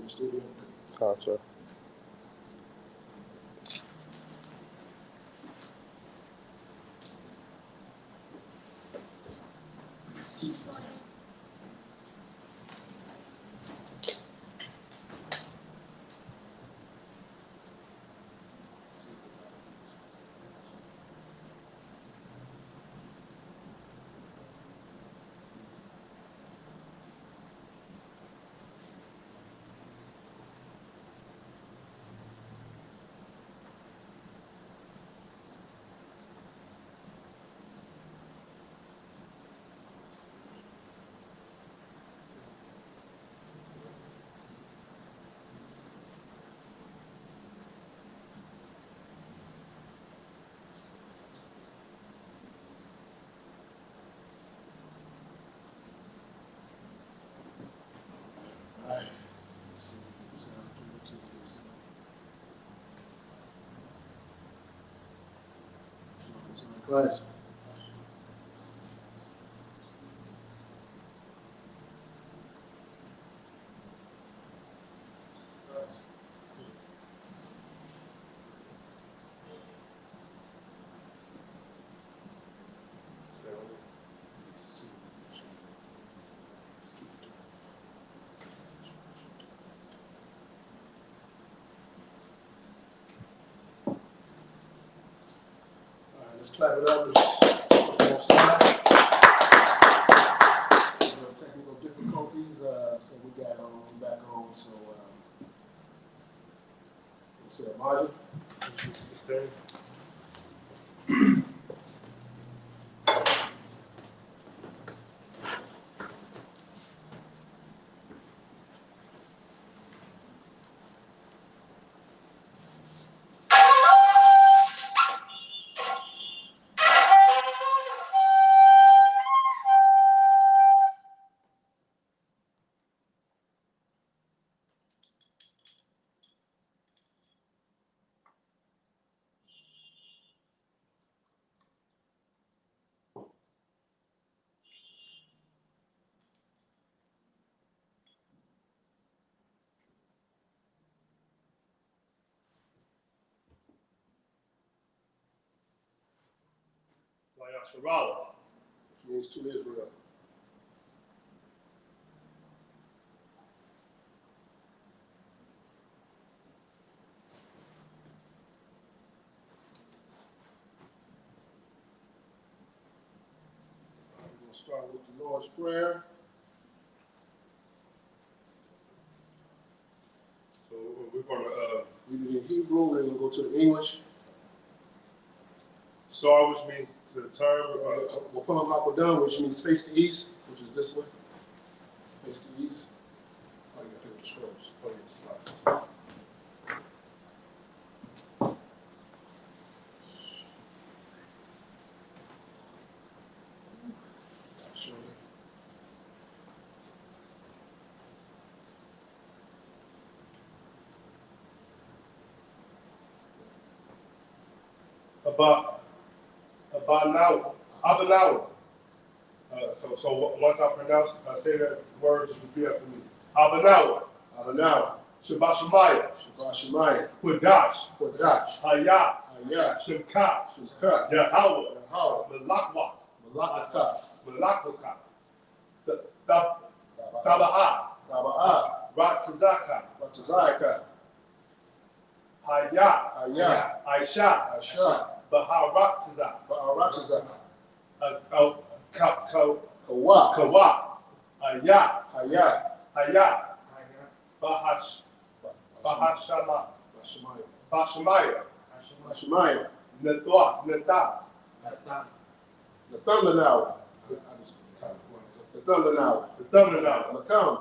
in the studio. Gotcha. All right. Let's see if we can sound through this. Class. Let's clap it up. Let's slide. Technical difficulties, so we got back on. So let's see, Margin. Yasharala. Which means to Israel. We're going to start with the Lord's Prayer. So we're going to read it in Hebrew, and we'll go to the English. Sar, which means to turn. Wapam Hakodam, which means face to east, which is this way. Face to east. Oh, you got to do the scrolls. Oh, yes. Abanawa. So once I pronounce, I say that word, just repeat after me. Abanawa. Abanawa. Shabbat Shemaya. Shabbat Shemaya. Qudash. Qudash. Hayah. Hayah. Shemka. Shemka. Yahweh. Yahweh. Malakwa. Malakwa. Malakwaka. Taba'ah. Taba'ah. Ratzazaka. Ratzazaka. Hayah. Hayah. Aisha. Aisha. Baharatza. Baharatza. Kawa. Kawa. Hayah. Hayah. Hayah. Bahashama. Bashemaya. Bashemaya. Natah. The thunder now. The thunder now. The thunder now. Lakam.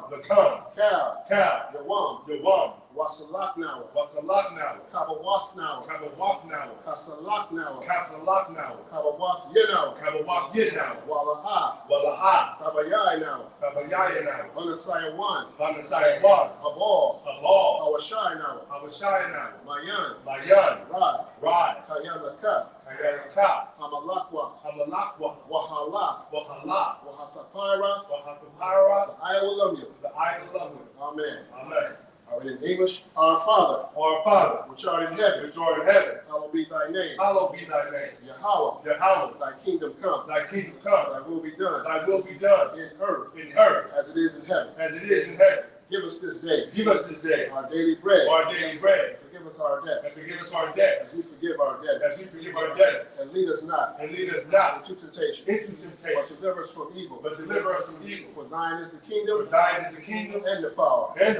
Cal. Yawam. Wasalak now. Wasalak now. Kabawaf now. Kabawaf now. Kasalak now. Kasalak now. Kabawaf now. Kabawaf now. Walaha. Kabayai now. Kabayai now. Banasaya 1. Banasaya 1. Habal. Hawashai now. Hawashai now. Mayan. Rai. Kayalaka. Hamalakwa. Wahala. Wahatapira. The I will love you. Amen. All In English, our Father, which art in heaven, hallowed be thy name. Yahweh, thy kingdom come. Thy will be done. In earth, as it is in heaven. Give us this day. Our daily bread. Forgive us our debts. As we forgive our debtors. And lead us not. Into temptation. But deliver us from evil. For thine is the kingdom. And the power. And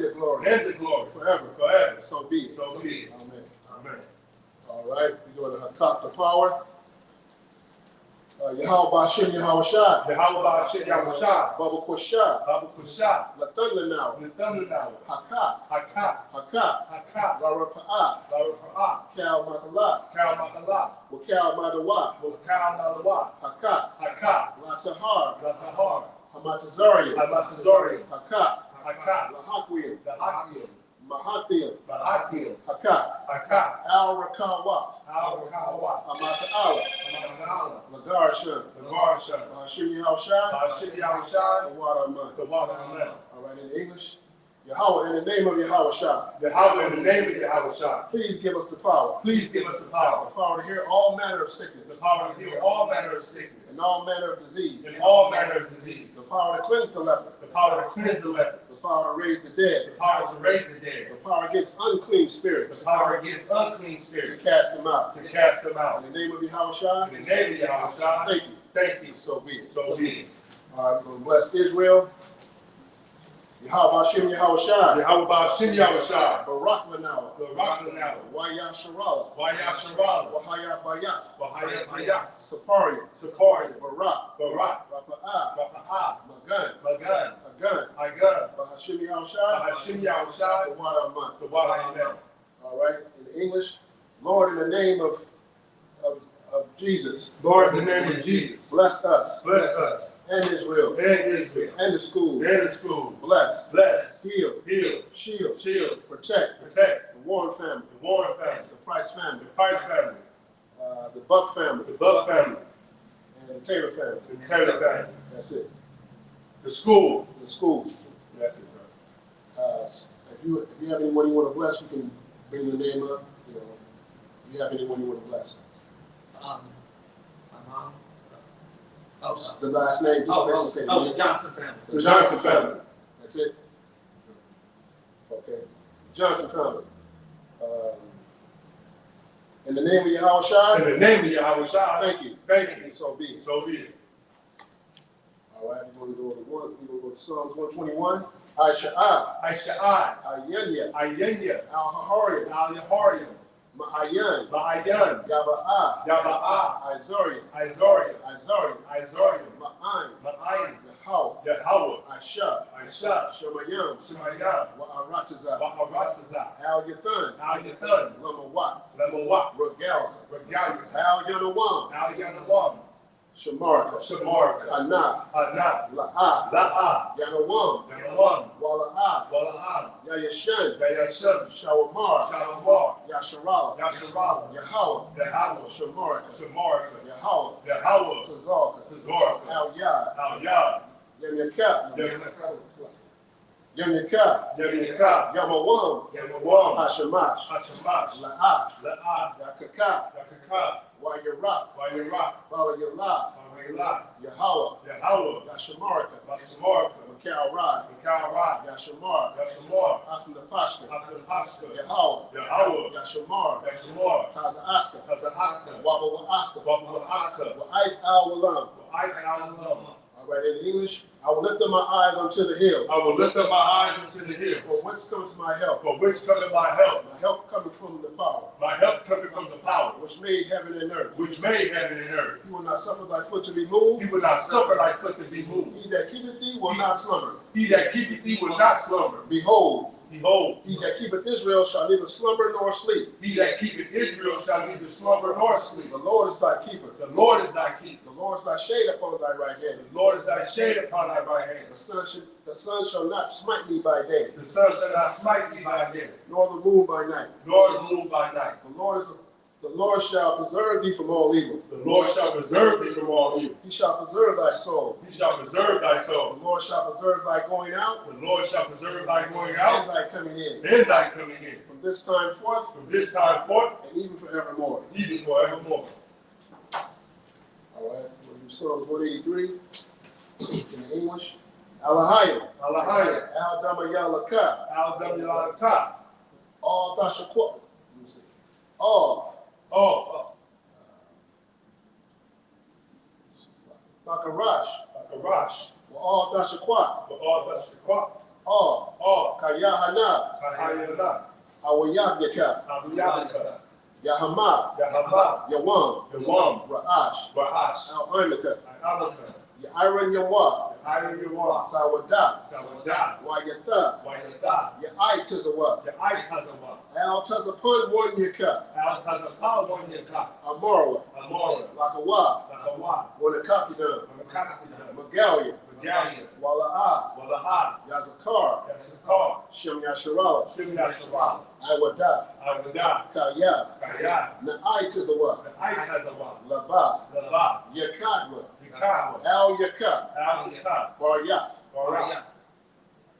the glory. Forever. So be it. Amen. All right. We're doing the Hakak the power. Yahweh Bashim Yahweh Shah. Baba Kusha. Lathan now. Hakak. Lara Pa'ah. Cal Makalah. Wakal Madawa. Hakak. Latahar. Hamatazarian. Hakak. Lahakwiyam. Mahathil. Hakak. Al Rakawaf. Amata'ala. Lagarshan. Bashim Yahushua. The water man. All right, in English. Yahweh, in the name of Yahweh Shah. Please give us the power. The power to hear all manner of sickness. And all manner of disease. The power to cleanse the leper. The power to raise the dead. The power against unclean spirits. To cast them out. In the name of Yahweh Shah. Thank you. So be it. All right, we're going to bless Israel. Yahweh Bashim Yahweh Shah. Barak Lanawa. Waya Sharala. Wahaya Bayath. Saparian. Barak. Rapa'ah. Magan. Bahashim Yahushua. The water man. All right, in English, Lord, in the name of Jesus. Bless us. And Israel. And the school. Bless. Heal. Shield. Protect. The Warren family. The Price family. The Buck family. And the Taylor family. That's it. The school. That's it, sir. If you have anyone you want to bless, you can bring the name up. You know, if you have anyone you want to bless. My mom. Just the last name. Just say the name. The Johnson family. The Johnson family. That's it. Okay. Johnson family. In the name of Yahweh Shah. Thank you. So be it. All right. We're going to go to Psalms 121. Aisha'ah. Ayenya. Al-Haharian. Ma'ayan. Yaba'ah. Izarian. Ma'ayin. Yahweh. Aisha. Shemayam. Wa'aratazah. Al-Yathan. Lamawat. Regal. Al-Yanawam. Shamarka. Anah. La'ah. Yanawam. Wala'ah. Yayashan. Shawamar. Yasharala. Yahweh. Shamarka. Yahweh. Tazarka. Al-Yad. Yamyaka. Yamawam. Hashamash. La'ah. Yakaka. Wayarak. Bala Yahweh. Yashamarka. Makal Rad. Yashamar. After the Pashka. Yahweh. Yashamar. Taza Aska. Wabba Wa'ait Al-Walam. All right, in English, I will lift up my eyes unto the hill. For whence comes my help? My help coming from the power. Which made heaven and earth. He will not suffer thy foot to be moved. He that keepeth thee will not slumber. Behold, he that keepeth Israel shall neither slumber nor sleep. The Lord is thy keeper. The Lord is thy shade upon thy right hand. The sun shall not smite thee by day. Nor the moon by night. The The Lord shall preserve thee from all evil. The Lord shall preserve thee from all evil. He shall preserve thy soul. He shall preserve thy The soul. Lord shall preserve thy going out The Lord shall preserve thy going and out thy coming in. and thy coming in. From this time forth From this time forth, and even forevermore. even forevermore. All right, we'll do Psalms 183 in English. Alahaya, Alahaya, Al Damayalaka, Al Damyalaka, All Dashaqua. Let me see. All Dakarash, Akarash, all Dashaqua, all Dashaqua, all Kayahana, Kahayana, Awayabyaka, Abiyabika, Yahama, Yahama, Yawam, Yawam, Ra'ash, Ra'ash, Al Arnika, Alaka, Ya'iran Yawa, Ayayawa, Sawadah, Sawadah, Wayatha, Wayada, Ya'i Tizawa, Ya'itazawa, Al Tazapun one Yaka, Al Tazapal, one Yaka, Amorwa, Amora, Lakawa, Lakawa, Wanakapidam, Makakapina, Magalia, Magalia, Wala'a, Walaha, Yazakar, Yatsakar, Shem Yasharala, Shimyashara, Iwada, Awada, Kaya, Kaya, Na'i Tizawa, Aitazawa, Laba, Laba, Yakadwa, Yakawa, Al Yaka, Alaka, Baryath, Barak,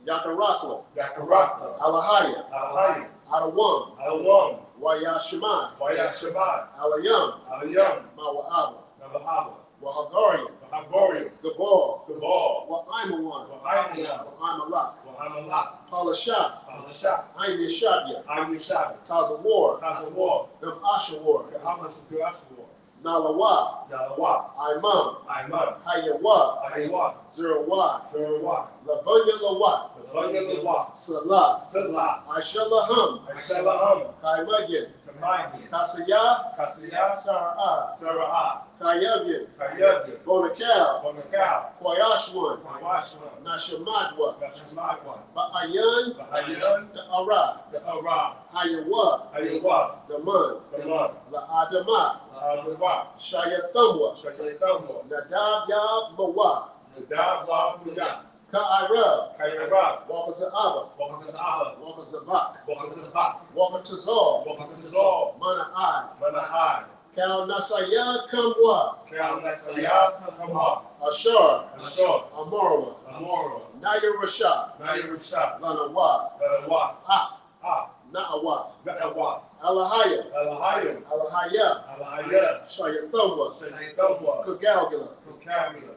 Yakarathla, Yakaratha, Alahaya, Alahaya, Adawam, Alawam, Wayashimai, Wayashabat, Alayam, Alayam, Mawa'aba, Navahava, Wahagarian, Hagorium, Gabal, Gabal, Wa'aimawan, Wa'ayam, Wa'aimalak, Wa'amalak, Palashaf, Palashah, Ain Yeshabya, Ayushabi, Tazawar, Tazawar, Them Ashawar, Kahamashukashawar, Nalawa, Yalawa, Imam, Aiman, Hayawa, Ayawa, Zerwa, Zerwa, Labunya Lawa, Lawa, Salah, Silla, Aishalaham, Aishalaham, Kaimayan, Kamagi, Kasaya, Kasiyah, Sara'ah, Sara'ah, Kayabian, Kayabya, Bonakal, Bonakal, Koyashwan, Kawashma, Nashamadwa, Nashamakwa, Ba'ayan, Bahayan, the Ara, the Ara, Hayawa, Ayawa, the Man, the Lord, the Adama, Adawa, Shayathamwa, Shakaytamwa, Nadab Yab Mawa, Nadab, Muya, Ka'arab, Kayarab, Wakaza'aba, Wakaza'ala, Wakazabak, Wakazabak, Wakatazal, Wakazazal, Mana'ai, Manahai, Kal Nasaya Kamwa, Kal Nasaya, Kamwa, Ashar, Ashor, Amorwa, Amoro, Naya Rashad, Nayarusha, Lanawa, Lalawa, Af, Ah, Na'awaf, Na'awa, Alahaya, Alahayim, Alahaya, Alahaya, Shayathamwa, Shaytamwa, Kagalgala, Kokabula,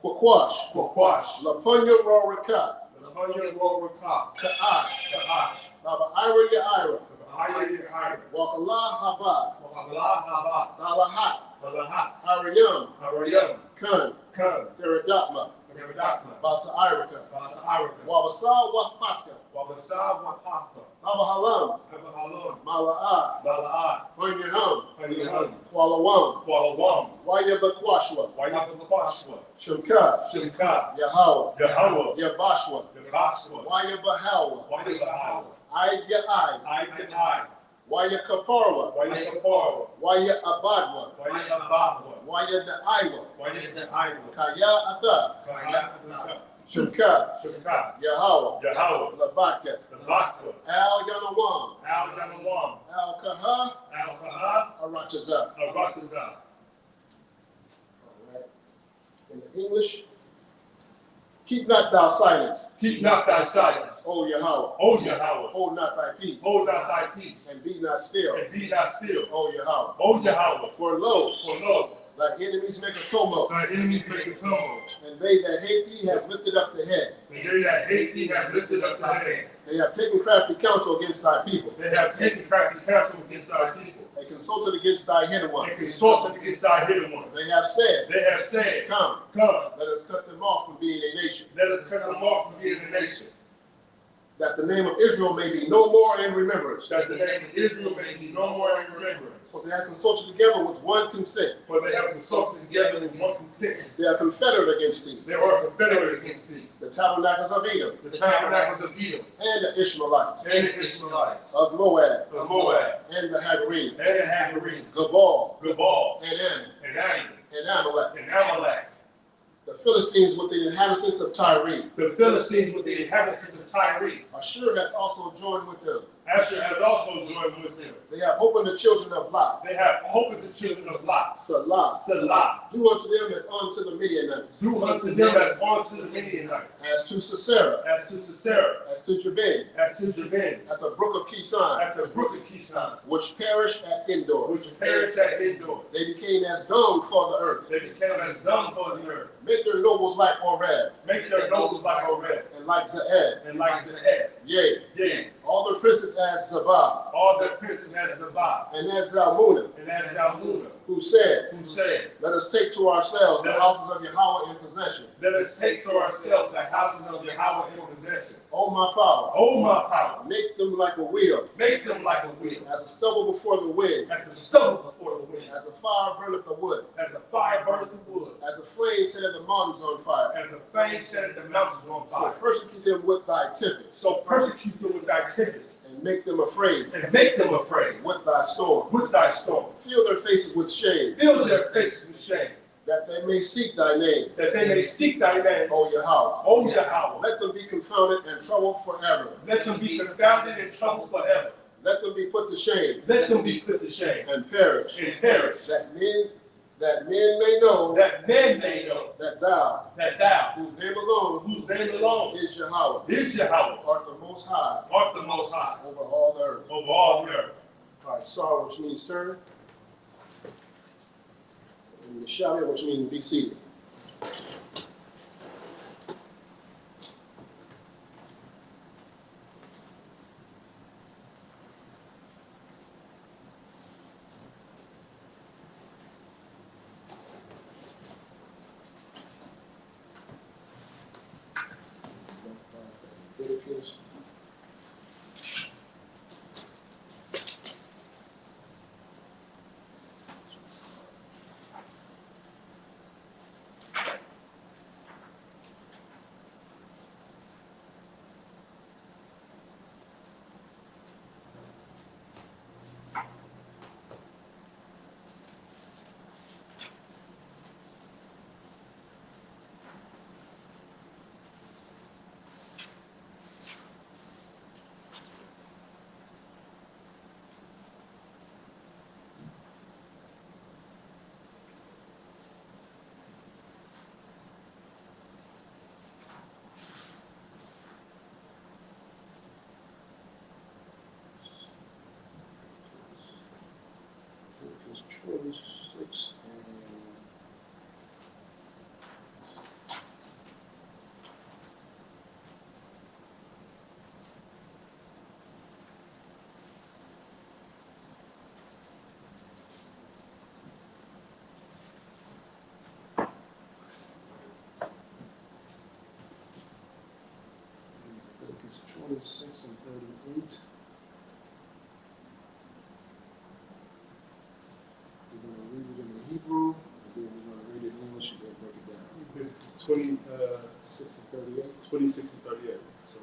Kwakwash, Kwakwash, Lapunya Rorika, Lapunya Rorika, Ka'ash, Ka'ash, Baba Ira Ya'ira, Bahaya Hira, Wakalah Haba, Wakabala Haba, Dalahat, Balahat, Ariyam, Harayam, Kun, Kun, Theradakma, Neradakma, Basa Irika, Basa Arika, Wabasa Wafpafka, Wabasa Wapaka, Baba Halam, Abahalon, Mala'ah, Bala'at, Hunyaham, Hanyahan, Kualawam, Kualawam, Wayabakwashwa, Wayabakwashwa, Shemka, Shimka, Yahweh, Yahweh, Yabashwa, Yabaswa, Wayabahawa, Wayabahawa, Ayai, I, Wayakaparwa, Wayakapor, Wayabadwa, Wayabahwa, Wayadaiwa, Wayakaiwa, Kaya Atha, Kayaka, Shemka, Shimka, Yahweh, Yahweh, Labaka, Labakwa, Al Yanawam, Al Yanawam, Al Kaha, Al Kaha, Arataza. Arataza. All right. In the English, keep not thou silence, Keep not thy silence, O Yahweh. O Yahweh, Hold not thy peace, hold not thy peace, and be not still, and be not still, O Yahweh. O Yahweh, For lo, for lo, thy enemies make a tumult, thy enemies make a tumult, and they that hate thee have lifted up the head. and they that hate thee have lifted up thy head. They have taken crafty counsel against thy people. They have taken crafty counsel against thy people, They consulted against thy hidden one. and consulted against thy hidden one. They have said, They have said, Come, Come, let us cut them off from being a nation, let us cut them off from being a nation, that the name of Israel may be no more in remembrance. that the name of Israel may be no more in remembrance. For they have consulted together with one consent. For they have consulted together with one consent. They are confederate against thee, They are confederate against thee, the tabernacles of Edom, the tabernacles of Edom, and the Ishmaelites, and the Ishmaelites, of Moab, of Moab, and the Hagarenes, and the Hagarenes, Gabal, Gabal, and Ammon, and Ammon, and Amalek, and Amalek, the Philistines with the inhabitants of Tyre. the Philistines with the inhabitants of Tyre. Ashur has also joined with them. Asher has also joined with them. They have hope in the children of Lot. They have hope in the children of Lot. Salah. Salah. Do unto them as unto the Midianites. Do unto them as unto the Midianites. As to Sisera. As to Sisera. As to Jabin. As to Jabin. At the brook of Kison. At the brook of Kison. Which perished at Endor. Which perished at Endor. They became as dung for the earth. They became as dung for the earth. Make their nobles like Oreb. Make their nobles like Oreb. And like Zaed. And like Zaed. Yea. Yea. All their princes as Zabah. All their princes as Zabah. And as Zalmunna. And as Zalmunna. Who said, Let us take to ourselves the houses of Yahweh in possession. Let us take to ourselves the houses of Yahweh in possession. O my power. O my power. Make them like a wheel. Make them like a wheel. As a stubble before the wind. As the stubble before the wind. As a fire burneth the wood. As the fire burneth the wood. As the flame set the mountains on fire. As the flame set the mountains on fire. So persecute them with thy tempests. So persecute them with thy tempests. And make them afraid. And make them afraid. With thy storm. With thy storm. Fill their faces with shame. Fill their faces with shame. That they may seek thy name. That they may seek thy name. O Yahweh. O Yahweh. Let them be confounded and troubled forever. Let them be confounded and troubled forever. Let them be put to shame. Let them be put to shame. And perish. And perish. That men may know. That men may know. That thou. Whose name alone. Is Yahweh. Is Yahweh. Art the most high. Art the most high. Over all the earth. Over all the earth. All right, Sar, which means turn. And Shabbat, which means be seated. Leviticus. Leviticus 26 and Leviticus 26 and 38. We're going to read it in the Hebrew, and then we're going to read it in English and then break it down. Leviticus 26 and 38. 26 and 38. So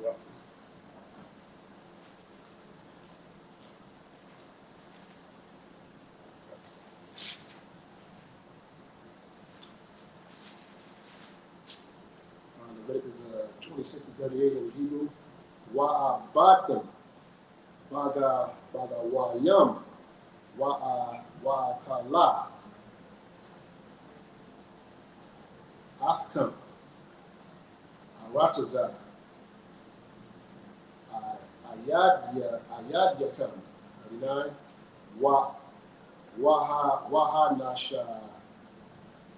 Leviticus 26 and 38 in Hebrew. Wa'abatim, bagawayam, wa'akala, afkam, arataza, ayadyakam, 39, wahanasha,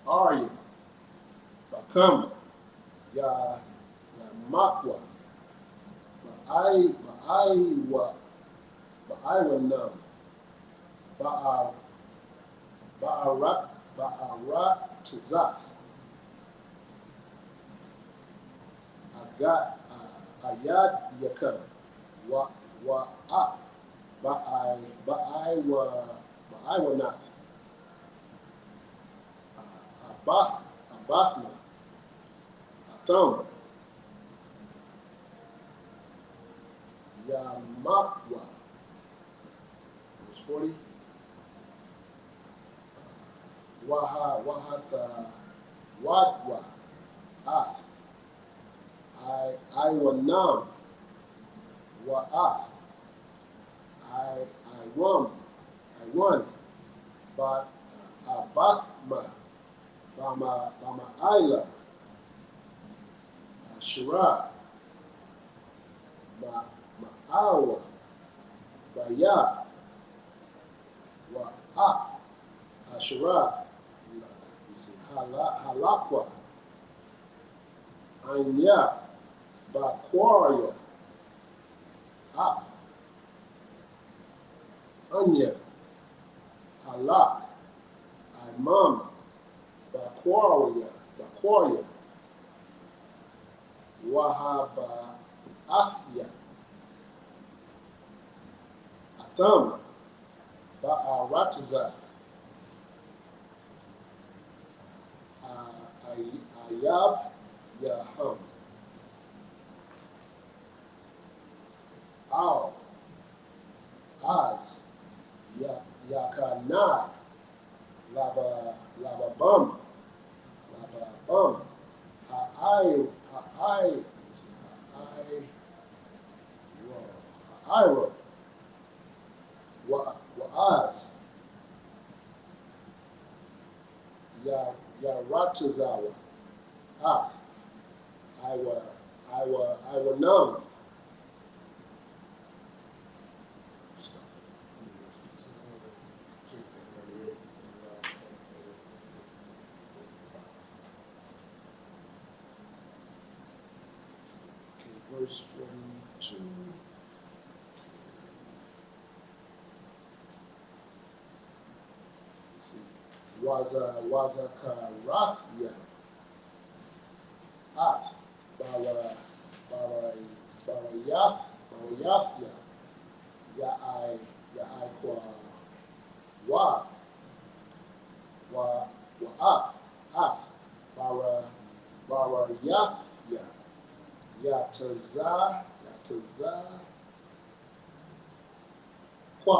arya, bakam, ya makwa, ba'awanam, ba'aratzat, ayad yakam, ba'awanat, abathma, atham, Yamakwa, verse 40. Wahata, Wadwa, Ath, Iwanam, Wa'ath, I won, but Abathma, Bama Isla, Shira, Ma'awa, Baya, Wa'a, Ashira, Halakwa, Anya, Bakwaria, Anya, Halak, Imam, Bakwaria, Wahaba, Afya, Atam, Ba'aratiza, Ayab, Yaham, Al, Az, Yakana, Lababum, Ha'iro, Wa'az, Yaratazawa, Af, Iwa Num, verse 42. Wazakarathia, Af, Barayathia, Ya'ai kwa Af, Barayathia, Yataza, Kwa,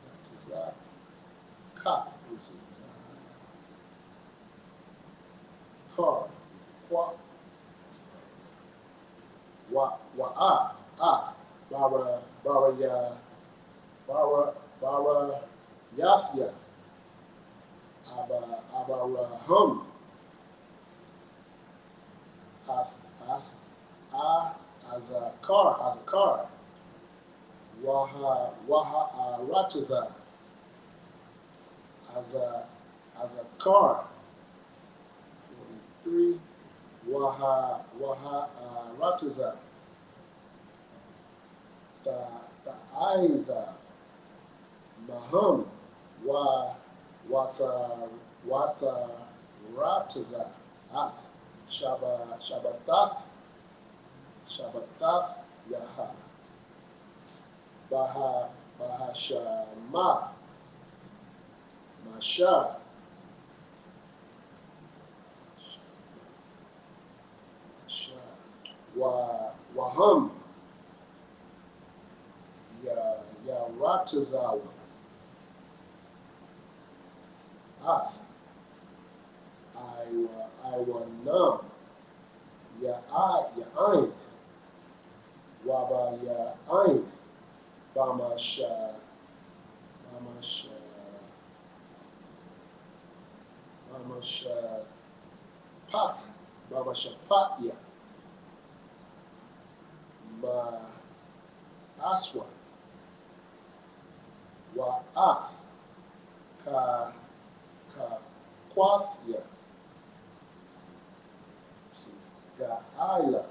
Yataza, Ka, Car, Kwa, Af, Yafya, Abaraham, Azakar, Waha Rataza, Azakar, 43, Waha Rataza, the Aiza, Maham, Wata Rataza, Ath, Shabatath, Yaha, Bahashama, Masha, Waham, Ratazawa, Ath, Iwa Nam, Ya'ain, Waba Ya'ain, Bamasha, Path, Patya, Aswa, Wa'ath, Kwathya, Ga'ila,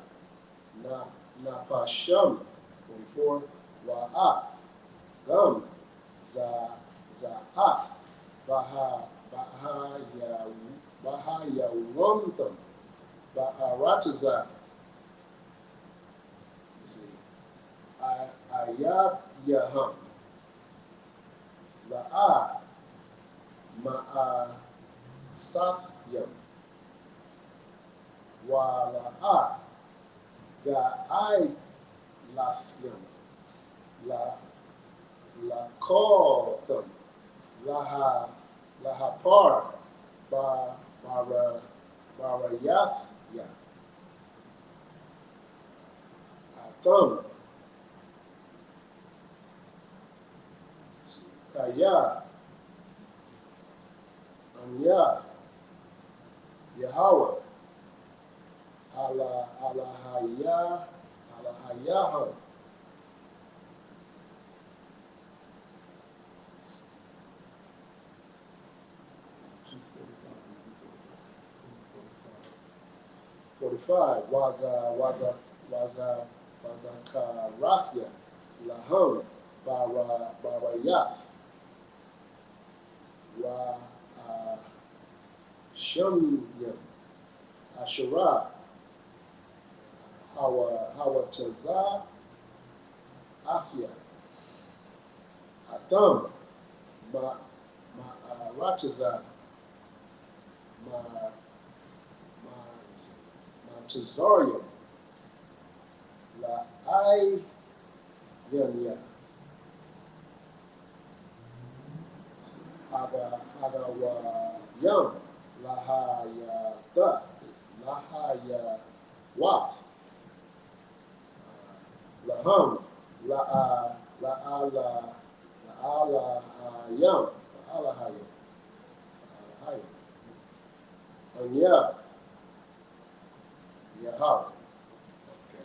Napasham, 44, Wa'at, Gum, Za'ath, Bahayawamtam, Ba'arataza, Ayab Yaham, La'a, Ma'a Sathyam, Wala'a, Ga'ai Lathyam, Lakotham, Lahapar, Barayathya, Atam, Kaya, Anya, Yahweh, Alahaya, Alahayaha, Wazakarathia, Laham, Barayath, Shamyam, Asherah, Hawatazah, Afia, Atham, Ratazah, Tazarium, La Ai Yanya, Hagawayam, Lahayada, Lahayawath, Laham, La'alahayam, Anya, Yahweh. Okay.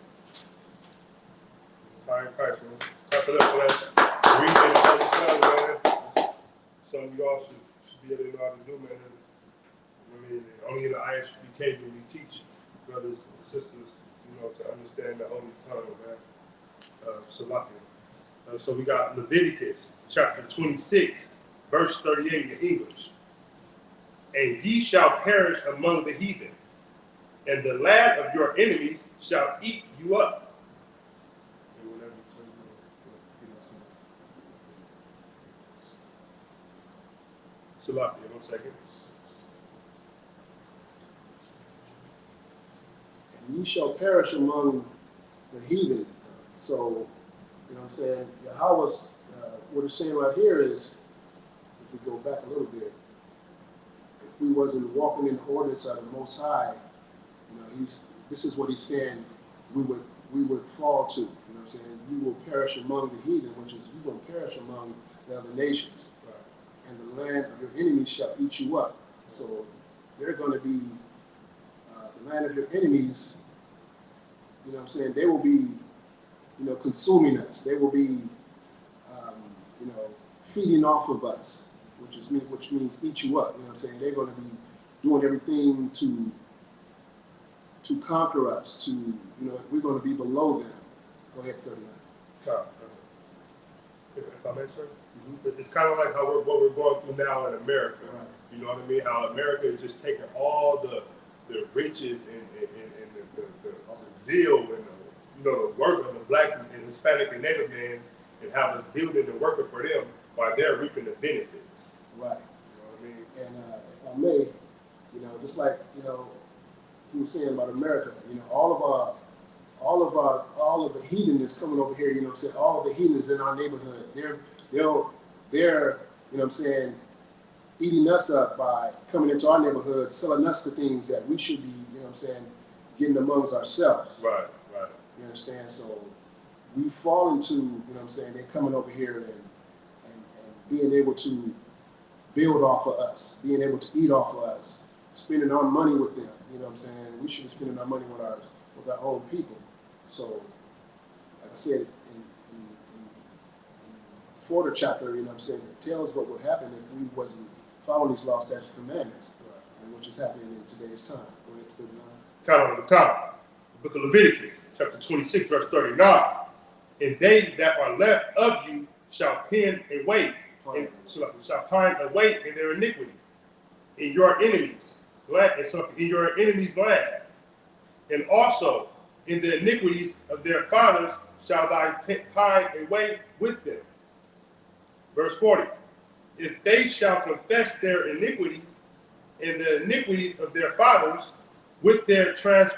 All right, Christ, man. Clap it up for that. Reading and understanding, man. Something you all should be able to know how to do, man. I mean, only in the ISBK when we teach brothers and sisters, to understand the holy tongue, man. So we got Leviticus chapter 26, verse 38 in English. And ye shall perish among the heathen, and the land of your enemies shall eat you up. Salaki, 1 second. And ye shall perish among the heathen. So, what I'm saying? Yahweh's, what it's saying right here is, if we go back a little bit, if we wasn't walking in the ordinance of the Most High, this is what he's saying we would fall to. You know what I'm saying? You will perish among the heathen, which is you will perish among the other nations. Right. And the land of your enemies shall eat you up. So they're going to be, the land of your enemies, you know what I'm saying, they will be, consuming us. They will be, feeding off of us, which means eat you up. You know what I'm saying? They're going to be doing everything to conquer us, we're going to be below them. Go ahead, 39. If I may, sir? Mm-hmm. It's kind of like what we're going through now in America. Right. You know what I mean? How America is just taking all the riches and the zeal and the work of the black and Hispanic and Native men and have us building and working for them while they're reaping the benefits. Right. You know what I mean? And if I may, just like, he was saying about America, all of the heathen that's coming over here, all of the heathens in our neighborhood, they're eating us up by coming into our neighborhood, selling us the things that we should be, getting amongst ourselves. Right. You understand? So we fall into, they're coming over here and being able to build off of us, being able to eat off of us, spending our money with them. We should be spending our money with our own people. So, like I said, in the 4th chapter, it tells what would happen if we wasn't following these laws, statutes, and commandments, and which is happening in today's time. Go ahead to 39. Count on the count. The book of Leviticus, chapter 26, verse 39. And they that are left of you shall pine and wait, shall pine and wait in their iniquity, in your enemies' land, in your enemies' land, and also in the iniquities of their fathers shall thy pine and wait with them. Verse 40. If they shall confess their iniquity and the iniquities of their fathers with their trespass,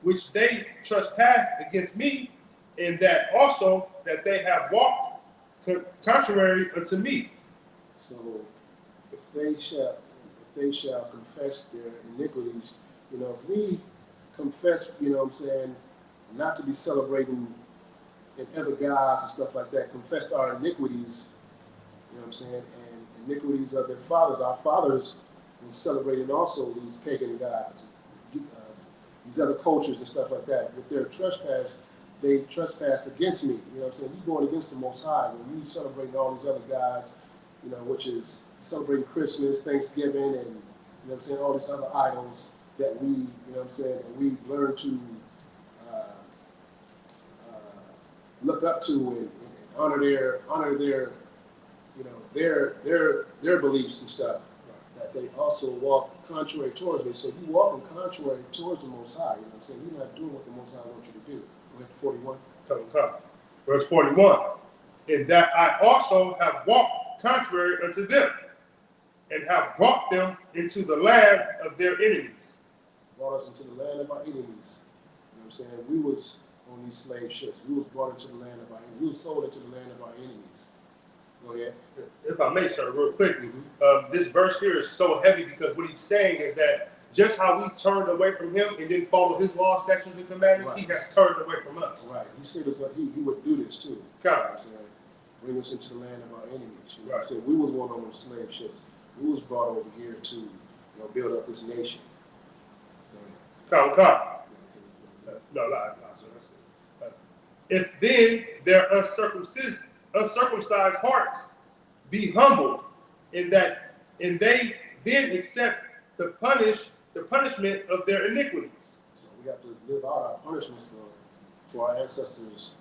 which they trespassed against me, and that also that they have walked contrary unto me. So, if they shall confess their iniquities, if we confess, you know what I'm saying, not to be celebrating and other gods and stuff like that, confessed our iniquities, you know what I'm saying, and iniquities of their fathers. Our fathers was celebrating also these pagan gods, these other cultures and stuff like that. With their trespass, they trespassed against me. You know what I'm saying? You're going against the Most High when you celebrating all these other gods, you know, which is celebrating Christmas, Thanksgiving, and, you know what I'm saying, all these other idols that we, you know what I'm saying, that we learn to look up to and honor their, you know, their beliefs and stuff. That they also walk contrary towards me. So you walking contrary towards the Most High. You know what I'm saying? You're not doing what the Most High wants you to do. Go ahead, 41. Come. Verse 41. In that I also have walked contrary unto them, and have brought them into the land of their enemies. Brought us into the land of our enemies. You know what I'm saying? We was on these slave ships. We was brought into the land of our enemies. We was sold into the land of our enemies. Go ahead. If I may, sir, real quick, this verse here is so heavy because what he's saying is that just how we turned away from him and didn't follow his laws, statutes, and commandments, right. He has turned away from us. Right. He said he would do this too. God. You know what I'm saying? Bring us into the land of our enemies. You know what I'm saying? We was one on those slave ships. We was brought over here to, you know, build up this nation. Come. No. If then their uncircumcised hearts be humbled, in that, and they then accept the punishment of their iniquities. So we have to live out our punishments for our ancestors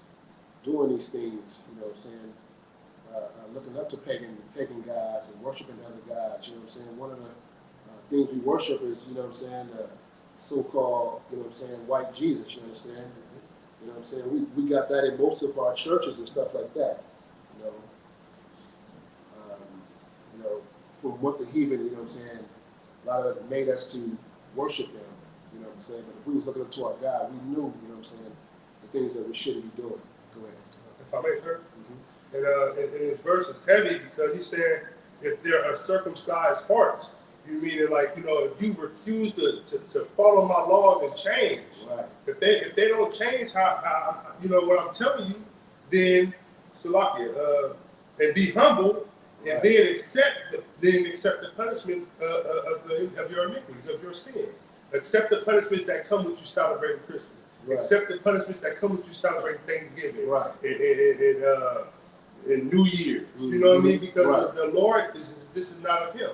doing these things. You know what I'm saying? Looking up to pagan gods and worshiping other gods. You know what I'm saying? One of the things we worship is, you know what I'm saying, the so-called, you know what I'm saying, white Jesus. You understand? You know what I'm saying? We got that in most of our churches and stuff like that. You know, from what the heathen, you know what I'm saying, a lot of it made us to worship them, you know what I'm saying? But if we was looking up to our God, we knew, you know what I'm saying, the things that we shouldn't be doing. Go ahead. If I may, sir? And his verse is heavy because he said, if there are circumcised hearts, you mean it like, you know, if you refuse to follow my laws and change, right. If they don't change how you know what I'm telling you, then Salakia, and be humble, and right. then accept the punishment of your iniquities, of your sins. Accept the punishments that come with you celebrating Christmas. Right. Accept the punishments that come with you celebrating Thanksgiving. Right. And New Year. You know what I mean? Because right. The Lord, this is not of Him.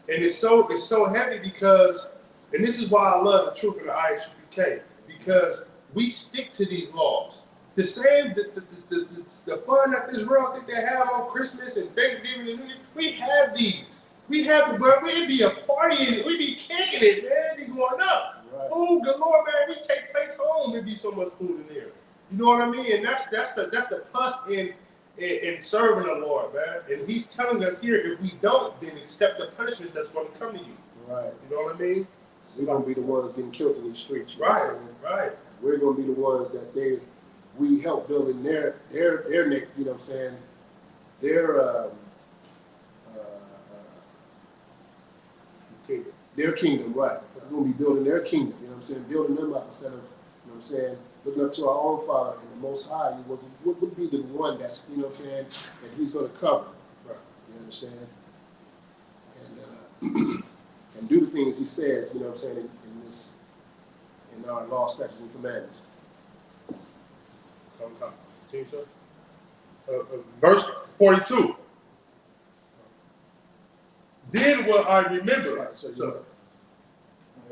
And it's so heavy because, and this is why I love the truth in the ISUPK, because we stick to these laws. The same, the fun that this world think they have on Christmas and Thanksgiving and New Year, we have these. We have, but we'd be a party in it. We'd be kicking it, man. It'd be going up. Right. Food galore, man. We take plates home. There'd be so much food in there. You know what I mean? And that's the plus in serving the Lord, man. And He's telling us here, if we don't, then accept the punishment that's going to come to you. Right. You know what I mean? We're going to be the ones getting killed in these streets. You right. know what I'm saying? Right. We're going to be the ones that we help building their neck. You know what I'm saying? Their kingdom, right? We're going to be building their kingdom. You know what I'm saying? Building them up instead of, you know what I'm saying, looking up to our own Father and the Most High. Would be the one that's, you know what I'm saying, that He's going to cover. Right. You understand? And and do the things He says. You know what I'm saying? In our law, statutes, and commandments. Verse 42. Then will I remember. So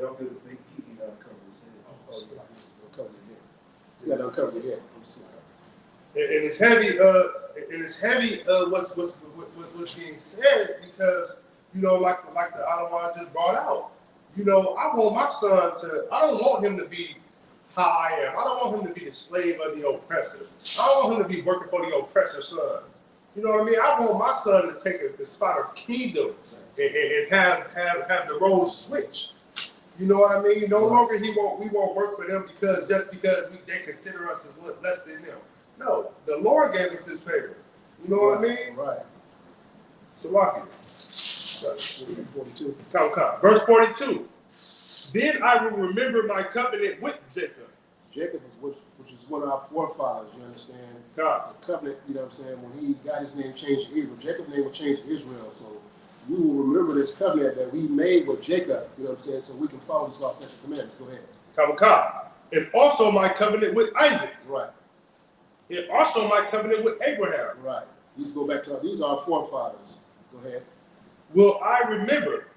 Don't cover his head. Don't cover your head. You got to uncover your head. And it's heavy. What's being said because you know, like the Alawar just brought out. You know, I want my son to. I don't want him to be how I am. I don't want him to be the slave of the oppressor. I don't want him to be working for the oppressor's son. You know what I mean? I want my son to take the spot of kingdom and have the role switch. You know what I mean? No longer we won't work for them because they consider us as less than them. No, the Lord gave us this favor. You know what I mean? Right. Salaki. 42. Come. Verse 42. Then I will remember my covenant with Jacob. Jacob is which is one of our forefathers, you understand? God. The covenant, you know what I'm saying, when he got his name changed to Israel, Jacob's name was changed to Israel. So we will remember this covenant that we made with Jacob, you know what I'm saying, so we can follow these laws, statutes, and commandments. Go ahead. Come. And also my covenant with Isaac. Right. And also my covenant with Abraham. Right. These go back to these are our forefathers. Go ahead. Will I remember,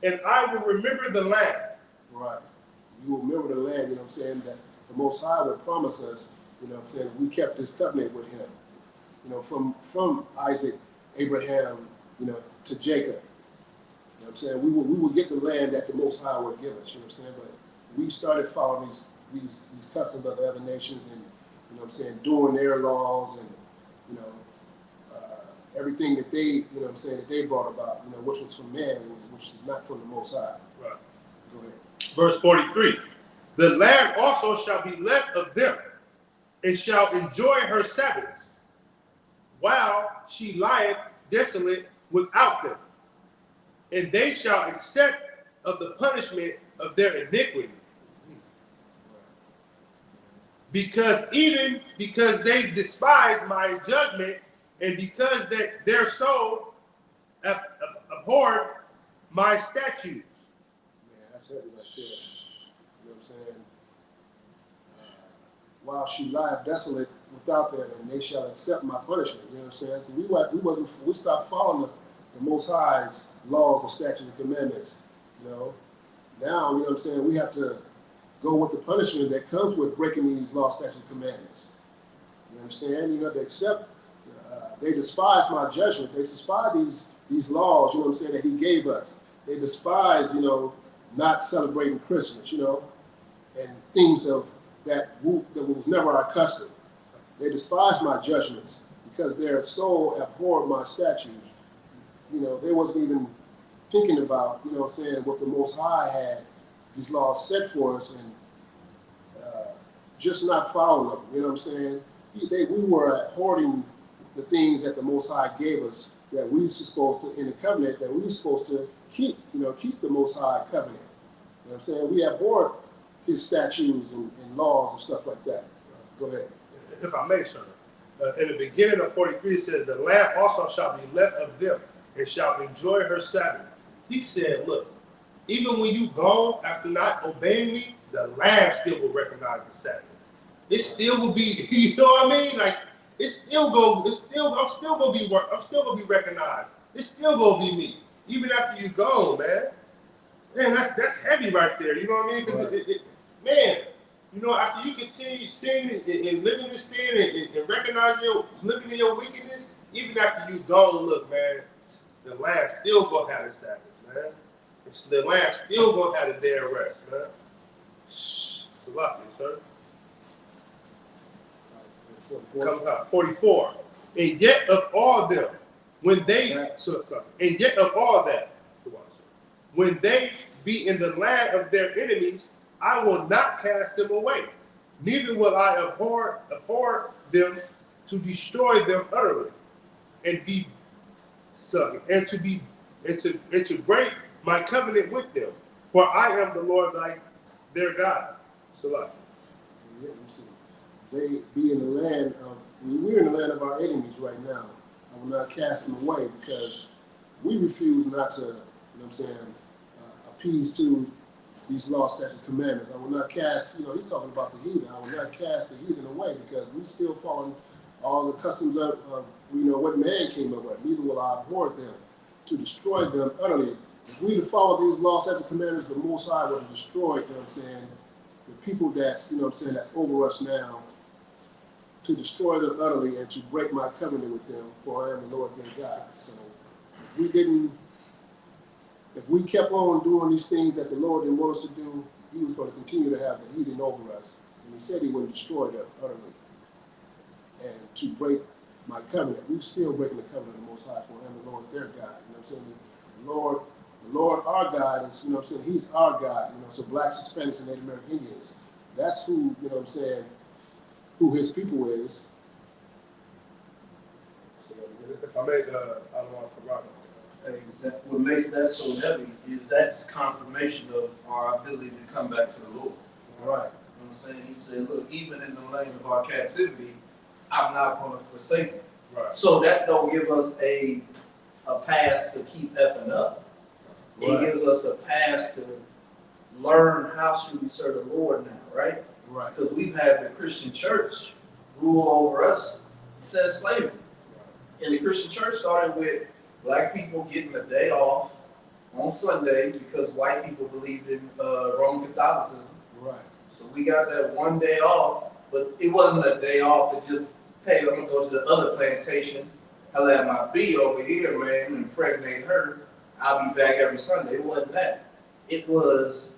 and I will remember the land. Right. You will remember the land, you know what I'm saying, that the Most High would promise us, you know what I'm saying, we kept this covenant with him. You know, from Isaac, Abraham, you know, to Jacob. You know what I'm saying? We will get the land that the Most High would give us, you know what I'm saying? But we started following these customs of the other nations and, you know what I'm saying, doing their laws and, you know, everything that they, you know what I'm saying, that they brought about, you know, which was from man, which is not from the Most High. Right. Go ahead. Verse 43. The land also shall be left of them, and shall enjoy her Sabbaths, while she lieth desolate without them. And they shall accept of the punishment of their iniquity. Because they despise my judgment, and because their soul abhorred my statutes. Yeah, that's heavy right there. You know what I'm saying? While she lieth desolate without them, and they shall accept my punishment. You understand? So we stopped following the Most High's laws and statutes and commandments. You know, now you know what I'm saying. We have to go with the punishment that comes with breaking these laws, statutes, and commandments. You understand? You have to accept. They despise my judgment. They despise these laws. You know what I'm saying, that he gave us. They despise, you know, not celebrating Christmas. You know, and things of that was never our custom. They despise my judgments because their soul abhorred my statutes. You know, they wasn't even thinking about, you know what I'm saying, what the Most High had these laws set for us and just not following them. You know what I'm saying? We were abhorring the things that the Most High gave us that we were supposed to, in the covenant, that we were supposed to keep, you know, keep the Most High covenant. You know what I'm saying? We abhorred his statutes and laws and stuff like that. Go ahead. If I may, sir. In the beginning of 43, it says, the land also shall be left of them, and shall enjoy her Sabbath. He said, look, even when you go after not obeying me, the land still will recognize the Sabbath. It still will be, you know what I mean? Like, I'm still gonna be recognized. It's still gonna be me, even after you go, man. Man, that's heavy right there. You know what I mean? Right. Man, you know, after you continue sinning and living in sin and recognize living in your wickedness, even after you go, look, man, the land still gonna have the Sabbath, man. The land still gonna have the day of rest, man. It's a lot, sir. 44. And yet of all them, when they be in the land of their enemies, I will not cast them away. Neither will I abhor them to destroy them utterly, and to break my covenant with them. For I am the Lord their God. Salah. Yeah, they be in the land of, we're in the land of our enemies right now. I will not cast them away because we refuse not to, you know what I'm saying, appease to these laws, statutes, and commandments. I will not cast, you know, he's talking about the heathen. I will not cast the heathen away because we still following all the customs of you know, what man came up with. Neither will I abhor them to destroy them utterly. If we to follow these laws, statutes, and commandments, the Most High would have destroyed, you know what I'm saying, the people that's, you know what I'm saying, that's over us now, to destroy them utterly and to break my covenant with them, for I am the Lord their God. So if we kept on doing these things that the Lord didn't want us to do, he was going to continue to have the heathen over us. And he said he wouldn't destroy them utterly and to break my covenant. We're still breaking the covenant of the Most High, for I am the Lord their God. You know what I'm saying? The Lord our God is, you know what I'm saying, he's our God. You know, so blacks, Hispanics, and Native American Indians. That's who, you know what I'm saying, who his people is. So if I make, I don't want to corrupt What makes that so heavy is that's confirmation of our ability to come back to the Lord. Right. You know what I'm saying? He said, look, even in the land of our captivity, I'm not going to forsake it. Right. So that don't give us a pass to keep effing up. It Right. gives us a pass to learn how should we serve the Lord now, right? Right. Because we've had the Christian church rule over us since slavery. And the Christian church started with black people getting a day off on Sunday because white people believed in Roman Catholicism. Right. So we got that one day off, but it wasn't a day off to just, hey, I'm gonna go to the other plantation. I'll have my bee over here, man, and impregnate her. I'll be back every Sunday. It wasn't that. It was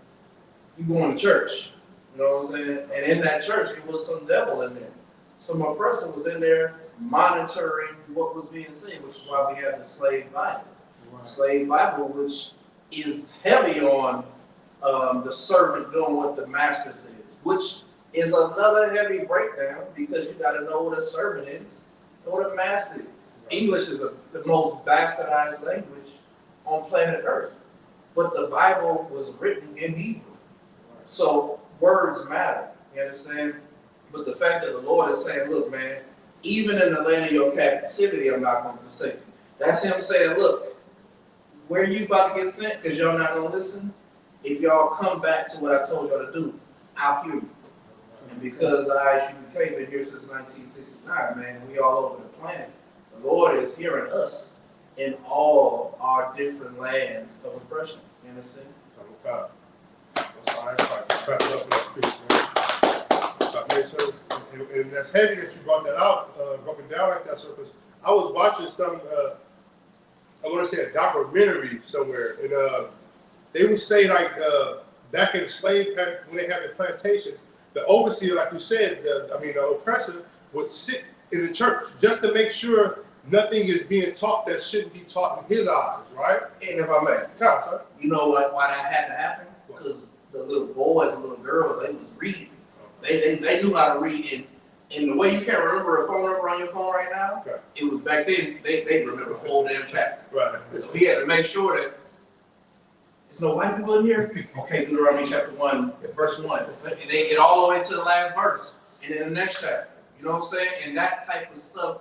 you going to church. You know what I'm saying? And in that church, it was some devil in there. Some oppressor was in there monitoring what was being said, which is why we have the slave Bible. Right. Slave Bible, which is heavy on the servant doing what the master says, which is another heavy breakdown because you got to know what a servant is and what a master is. English is the most bastardized language on planet Earth, but the Bible was written in Hebrew. So words matter, you understand? But the fact that the Lord is saying, look, man, even in the land of your captivity, I'm not going to forsake you. That's him saying, look, where you about to get sent because y'all not going to listen? If y'all come back to what I told y'all to do, I'll hear you. And because the ISU been here since 1969, man, we all over the planet. The Lord is hearing us in all our different lands of oppression. You understand? Okay. That's all right. Clap it up for that preach, man. Okay, so, and that's heavy that you brought that out, broken down like that, sir, because I was watching some, I want to say a documentary somewhere, and they would say like back in the slave when they had the plantations, the overseer, like you said, the oppressor would sit in the church just to make sure nothing is being taught that shouldn't be taught in his eyes, right? And if I may, Come, sir. you know why that had to happen? Because the little boys and little girls, they was reading. They knew how to read. And the way you can't remember a phone number on your phone right now, Okay. it was back then, they remember the whole damn chapter. Right. So he had to make sure that there's no white people in here. Okay, Deuteronomy chapter 1, verse 1. And they get all the way to the last verse. And then the next chapter. You know what I'm saying? And that type of stuff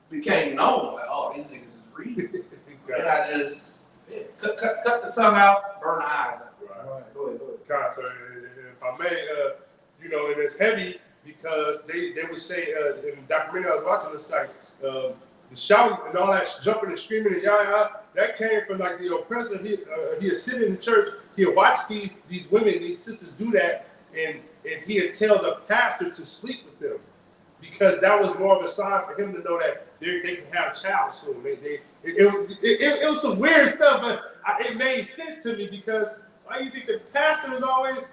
became known. Like, oh, these niggas is reading. And I just cut the tongue out, burn the eyes out. Right. Go ahead. God, so if I may, and it's heavy because they would say in the documentary I was watching, it's like the shouting and all that jumping and screaming and yah, that came from like the oppressor. He'd sit in the church, he'd watch these women, these sisters do that, and he'd tell the pastor to sleep with them because that was more of a sign for him to know that they can have a child soon. It was some weird stuff, but it made sense to me because why do you think the pastor is always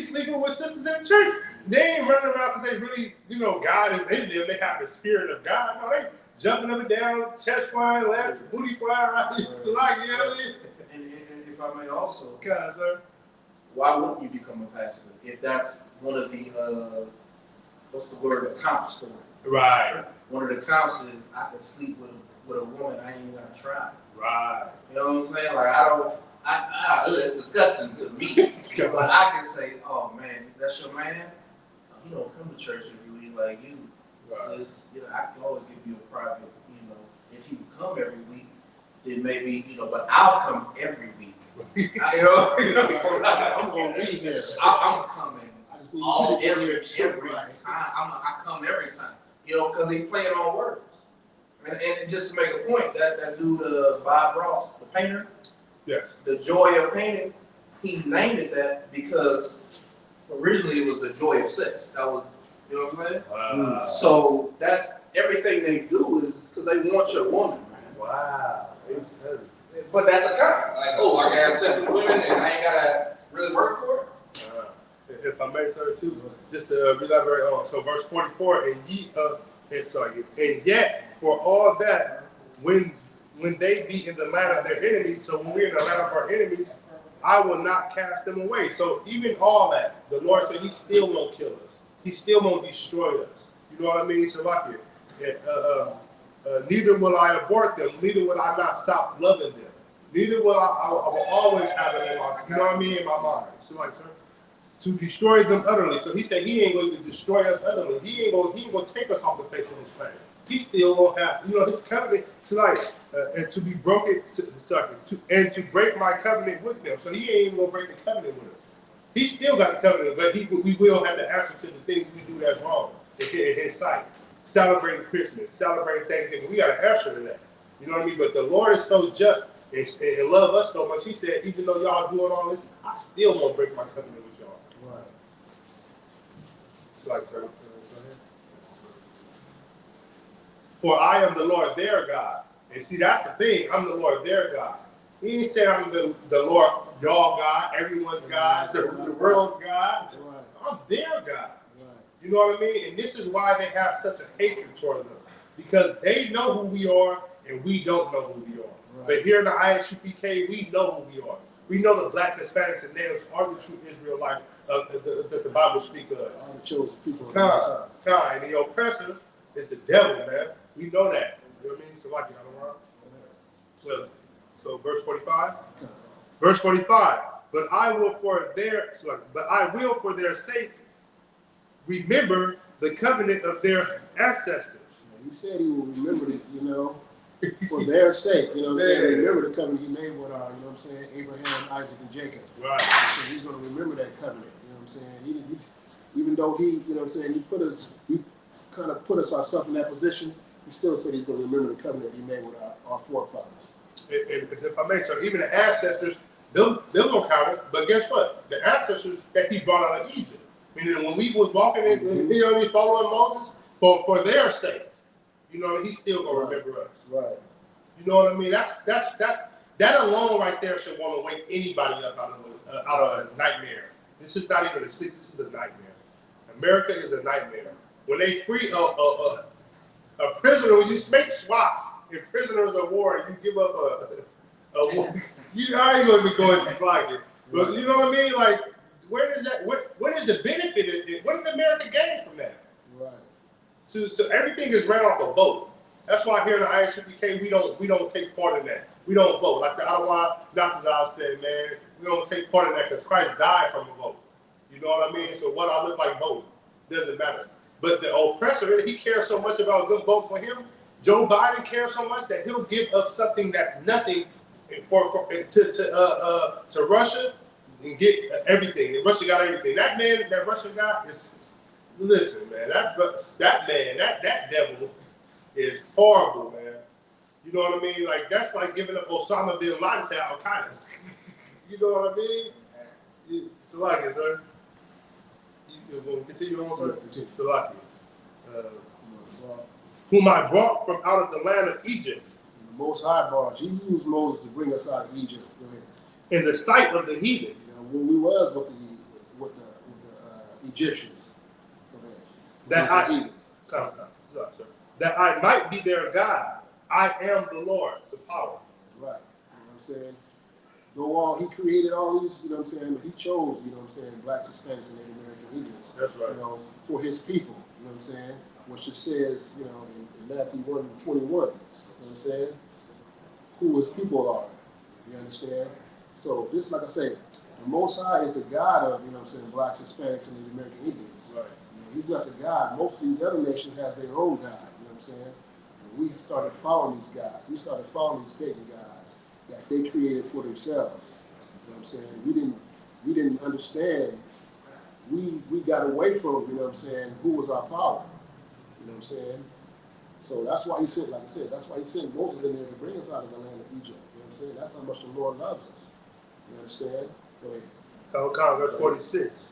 sleeping with sisters in the church? They ain't running around because they really, God is in them. They have the spirit of God. No, they jumping up and down, chest flying, left, booty flying, right? So like, you know what I mean? And if I may also, God, sir. why wouldn't you become a pastor if that's one of the, what's the word, a comp story? Right. One of the comps is I could sleep with a woman I ain't gonna try. Right. You know what I'm saying? Like it's disgusting to me. But I can say, oh man, that's your man. He don't come to church every week like you. Right. So I can always give you a private. If he would come every week, then maybe but I'll come every week. So I'm gonna be here. I'm coming I just need all you to every get here. time. I come every time. Because he playing on words. And just to make a point, that dude Bob Ross, the painter, Yes. the joy of painting, he named it that because originally it was the joy of sex. That was, you know what I'm saying? So that's everything they do is because they want your woman, man. Wow. It's heavy. But that's a con. Like, oh, I can have sex with women and I ain't gotta really work for it. If I may, sir, too, just to elaborate on. So verse 44, and yet for all that, when they be in the land of their enemies, so when we're in the land of our enemies, I will not cast them away. So even all that, the Lord said he still won't kill us. He still won't destroy us. You know what I mean? So like Neither will I abort them. Neither will I not stop loving them. Neither will I will always have it in my, you know what I mean, in my mind. So like, sir, to destroy them utterly. So he said he ain't going to destroy us utterly. He ain't going to take us off the face of this planet. He still will have, you know, his covenant tonight, and to be broken, and to break my covenant with them. So he ain't even going to break the covenant with us. He still got the covenant, but we will have the answer to the things we do that's wrong in his sight. Celebrating Christmas, celebrating Thanksgiving, we got an answer to that. You know what I mean? But the Lord is so just and love us so much. He said, even though y'all doing all this, I still won't break my covenant with y'all. Right. So like, go ahead. For I am the Lord their God. And see, that's the thing. I'm the Lord their God. He ain't saying I'm the Lord, y'all God, everyone's God, the world's God. Right. I'm their God. Right. You know what I mean? And this is why they have such a hatred towards us. Because they know who we are and we don't know who we are. Right. But here in the ISUPK, we know who we are. We know the Black, Hispanics, and Natives are the true Israelites that the Bible speaks of. All the chosen people on the outside. And the oppressor is the devil, man. We know that. You know what I mean? So like, you know, so verse 45. Verse 45. But I will for their sake remember the covenant of their ancestors. Yeah, he said he will remember it, you know, for their sake. You know what I'm saying? Remember the covenant he made with our, you know what I'm saying, Abraham, Isaac, and Jacob. Right. So he's going to remember that covenant. You know what I'm saying? Even though he, you know what I'm saying, we kind of put us ourselves in that position, he still said he's going to remember the covenant he made with our forefathers. And if I may, so even the ancestors, they'll count it. But guess what? The ancestors that he brought out of Egypt. Meaning when we was walking in, you know what I mean, following Moses, for their sake, you know, he's still gonna remember us. Right. You know what I mean? That alone right there should want to wake anybody up out of a nightmare. This is not even a sleep. This is a nightmare. America is a nightmare. When they free a prisoner, when you make swaps in prisoners of war, and you give up I ain't gonna be going slacking. But you know what I mean? Like, where is that? What is the benefit of it? What did America gain from that? Right. So everything is ran off a vote. That's why here in the ISUPK we don't take part in that. We don't vote. Like the Ottawa Nazis said, man, we don't take part in that because Christ died from a vote. You know what I mean? So what I look like voting doesn't matter. But the oppressor, he cares so much about them voting for him. Joe Biden cares so much that he'll give up something that's nothing to Russia and get everything. And Russia got everything. That man, that Russia guy is. Listen, man, that devil is horrible, man. You know what I mean? Like, that's like giving up Osama bin Laden to Al Qaeda. You know what I mean? Salaki, sir. You want to continue on, sir? Salaki. Whom I brought from out of the land of Egypt. The Most High brought. He used Moses to bring us out of Egypt. Go ahead. In the sight of the heathen. You know, when we was with the Egyptians. That I might be their God. I am the Lord, the power. Right. You know what I'm saying? Though he created all these, you know what I'm saying, but he chose, you know what I'm saying, blacks, Hispanics, and Native American Indians. That's right. You know, for his people, you know what I'm saying? Which it says, you know, in Matthew 1:21, you know what I'm saying? Who his people are. You understand? So this, like I say, the Most High is the God of, you know what I'm saying, blacks, Hispanics, and Native American Indians. Right. He's not the God. Most of these other nations has their own God, you know what I'm saying? And we started following these gods. We started following these pagan gods that they created for themselves. You know what I'm saying? We didn't understand. We got away from, you know what I'm saying, who was our power. You know what I'm saying? So that's why he sent, like I said, that's why he sent Moses in there to bring us out of the land of Egypt. You know what I'm saying? That's how much the Lord loves us. You understand? Go ahead. Verse 46.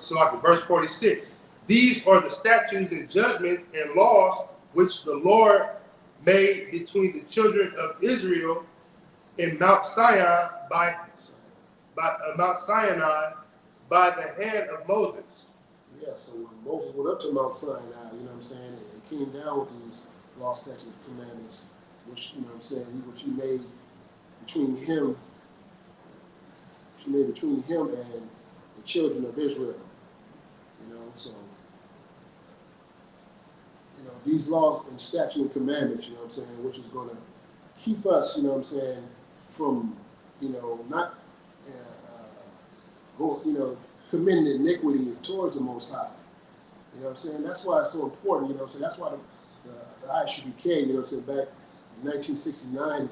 So verse 46. These are the statutes and judgments and laws which the Lord made between the children of Israel in Mount Sinai by the hand of Moses. Yeah, so when Moses went up to Mount Sinai, you know what I'm saying, and came down with these law, statutes, and commandments, which, you know what I'm saying, which he made between him and the children of Israel. You know, so these laws and statutes and commandments, you know what I'm saying, which is going to keep us, you know what I'm saying, from, not committing iniquity towards the Most High. You know what I'm saying? That's why it's so important, you know what I'm saying? That's why the ISUBK, you know what I'm saying, back in 1969,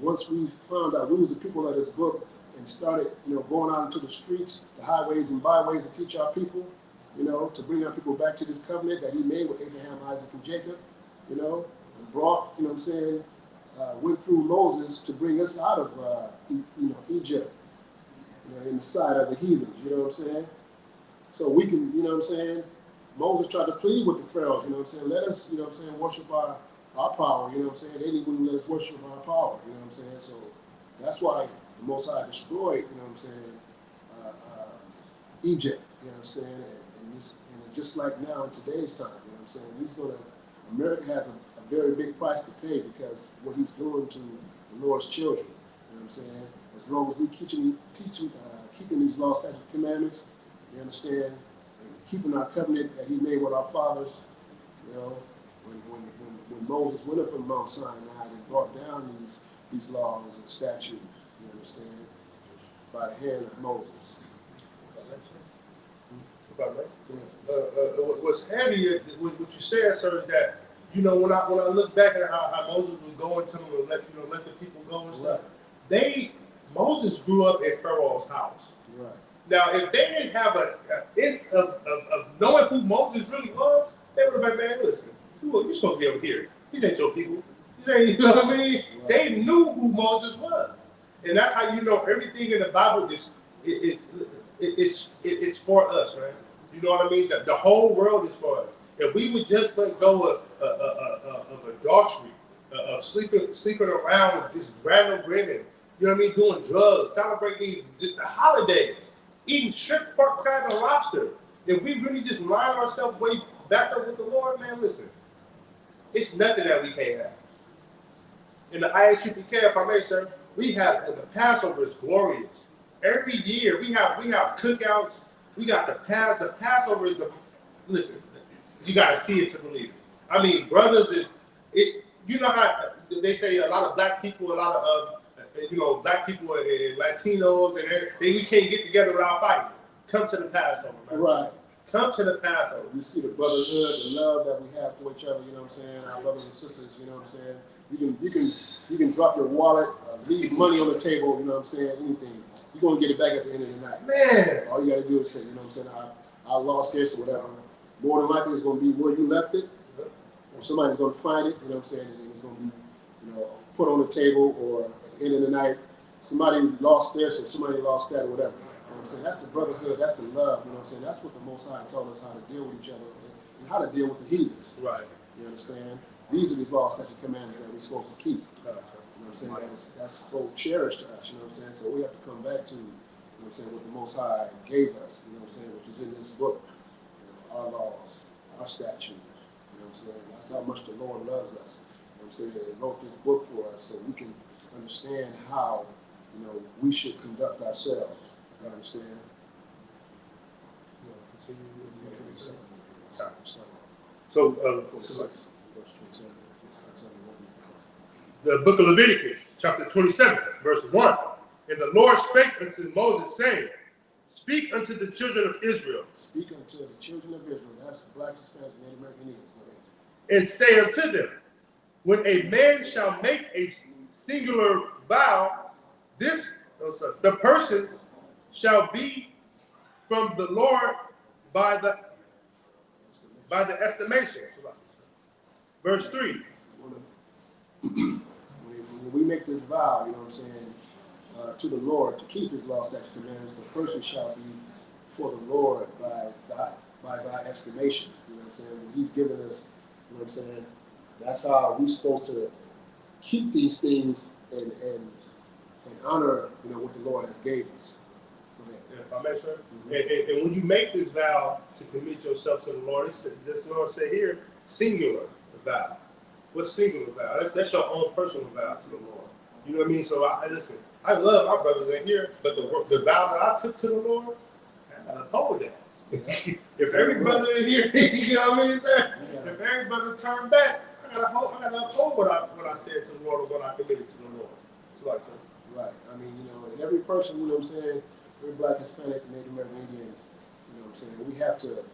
once we found out, we was the people of this book and started, going out into the streets, the highways and byways to teach our people, to bring our people back to this covenant that he made with Abraham, Isaac, and Jacob, and brought, you know what I'm saying, went through Moses to bring us out of, Egypt, in the side of the heathens, you know what I'm saying? So we can, you know what I'm saying, Moses tried to plead with the Pharaohs, you know what I'm saying, let us, you know what I'm saying, worship our power, you know what I'm saying, they didn't even let us worship our power, you know what I'm saying, so that's why the Most High destroyed, you know what I'm saying, Egypt, you know what I'm saying, and just like now in today's time, you know what I'm saying, America has a very big price to pay because what he's doing to the Lord's children, you know what I'm saying, as long as we keeping these laws, statutes, commandments, you understand, and keeping our covenant that he made with our fathers, when Moses went up on Mount Sinai and brought down these laws and statutes, you understand, by the hand of Moses. About right. What's heavy, what you said, sir, is that when I look back at how Moses was going to them and let the people go and stuff, Moses grew up in Pharaoh's house. Right. Now, if they didn't have an inch of knowing who Moses really was, they would have been, man, listen, you're supposed to be over here. These ain't your people. These ain't, you know what I mean? Right. They knew who Moses was. And that's how everything in the Bible it's for us, right? You know what I mean? The whole world is for us. If we would just let go of adultery, of sleeping around with just random women, you know what I mean, doing drugs, celebrating the holidays, eating shrimp, pork, crab, and lobster. If we really just line ourselves way back up with the Lord, man, listen, it's nothing that we can't have. In the ISUPK, if I may, sir, we have the Passover is glorious. Every year we have cookouts. We got the Passover is listen. You got to see it to believe it. I mean, brothers, you know how they say a lot of black people, black people and Latinos, and we can't get together without fighting. Come to the Passover, man. Right. Come to the Passover. We see the brotherhood, the love that we have for each other, you know what I'm saying? Our brothers and sisters, you know what I'm saying? You can drop your wallet, leave money on the table, you know what I'm saying? Anything. You're going to get it back at the end of the night. Man. All you got to do is say, you know what I'm saying? I lost this or whatever. More than likely, it's going to be where you left it, or somebody's going to find it, you know what I'm saying? And it's going to be, put on the table, or at the end of the night, somebody lost this or somebody lost that or whatever. You know what I'm saying? That's the brotherhood, that's the love, you know what I'm saying? That's what the Most High taught us how to deal with each other and how to deal with the heathens. Right. You understand? These are the laws, statutes, and commandments that we're supposed to keep. You know what I'm saying? That's so cherished to us, you know what I'm saying? So we have to come back to, you know what I'm saying, what the Most High gave us, you know what I'm saying, which is in this book. Our laws, our statutes, you know what I'm saying? That's how much the Lord loves us. You know what I'm saying? He wrote this book for us so we can understand how, we should conduct ourselves. You understand? So, the book of Leviticus, chapter 27, verse 1. And the Lord spake unto Moses, saying, speak unto the children of Israel. Speak unto the children of Israel. That's blacks, Hispanics, and Native American Indians. Go ahead. And say unto them, when a man shall make a singular vow, the persons shall be from the Lord by the estimation. Verse 3. When we make this vow, you know what I'm saying, to the Lord to keep his law, statutes, commandments, the person shall be for the Lord by thy estimation. You know what I'm saying? When he's given us, you know what I'm saying, that's how we're supposed to keep these things and honor, what the Lord has gave us. Go ahead. Yeah, if I may, sir. Mm-hmm. And when you make this vow to commit yourself to the Lord, this Lord say here, singular vow. What's singular vow? That's your own personal vow to the Lord. You know what I mean? So listen, I love my brothers in here, but the vow that I took to the Lord, I gotta uphold that. If every brother in here, you know what I mean, sir? If every brother turn back, I gotta uphold what I said to the Lord or what I committed to the Lord. So like, sir. Right. I mean, you know, and every person, you know what I'm saying, every black, Hispanic, Native American Indian, you know what I'm saying, we have to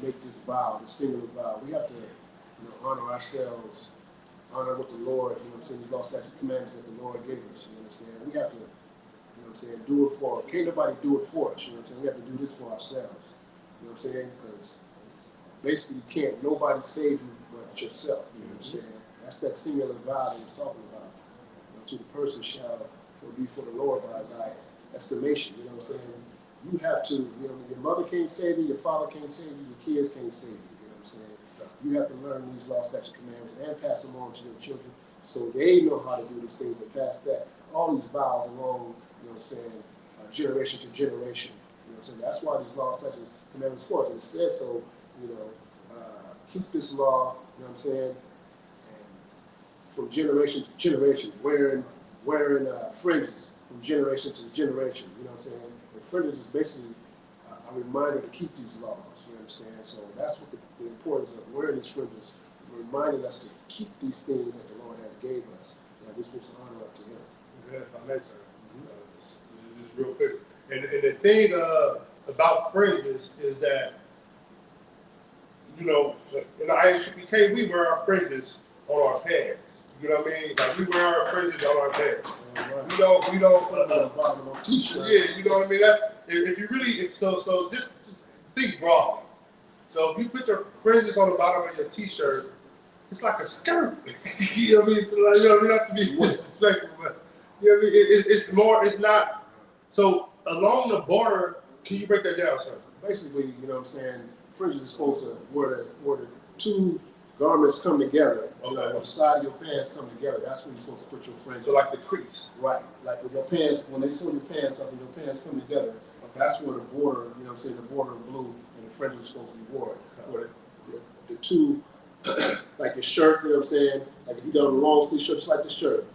make this vow, this singular vow. We have to, you know, honor ourselves, honor what the Lord, you know what I'm saying, these law, statutes, commandments that the Lord gave us, you understand? We have to, you know what I'm saying, do it for, can't nobody do it for us, you know what I'm saying? We have to do this for ourselves, you know what I'm saying? Because basically you can't, nobody save you but yourself, you understand? That's that singular vow that he's talking about. To the person shall be for the Lord by thy estimation. You know what I'm saying? You have to, you know, your mother can't save you, your father can't save you, your kids can't save you. You know what I'm saying? You have to learn these law, statutes, commandments and pass them on to your children so they know how to do these things and pass that, all these vows along, you know what I'm saying, generation to generation. You know what I'm saying? That's why these law, statutes, commandments for us. And it says so, you know, keep this law, you know what I'm saying, from generation to generation, wearing fringes from generation to generation. You know what I'm saying? And fringes is basically a reminder to keep these laws. You understand? So that's what the importance of wearing these fringes, reminding us to keep these things that the Lord has gave us, that we're supposed to honor up to Him. Yeah, if I may, sir. Just real quick. And the thing about fringes is that, you know, in the ISUPK, we wear our fringes on our pants. You know what I mean? Like we wear our fringes on our pants. Right. We don't. Bottom of t-shirt. Yeah, you know what I mean. That if you really, so just think broadly. So if you put your fringes on the bottom of your t-shirt, it's like a skirt. You know what I mean? So like, you know, we don't have to be disrespectful, but you know what I mean. It's more. It's not. So along the border, can you break that down, sir? Basically, you know what I'm saying, fringes is supposed to where the two garments come together, you know, where the side of your pants come together. That's when you're supposed to put your fringe. So like the crease. Right. Like with your pants, when they sew your pants up and your pants come together, that's where the border, you know what I'm saying, the border of blue and the fringe is supposed to be worn. Where the two, like your shirt, you know what I'm saying, like if you got on a long sleeve shirt, just like the shirt,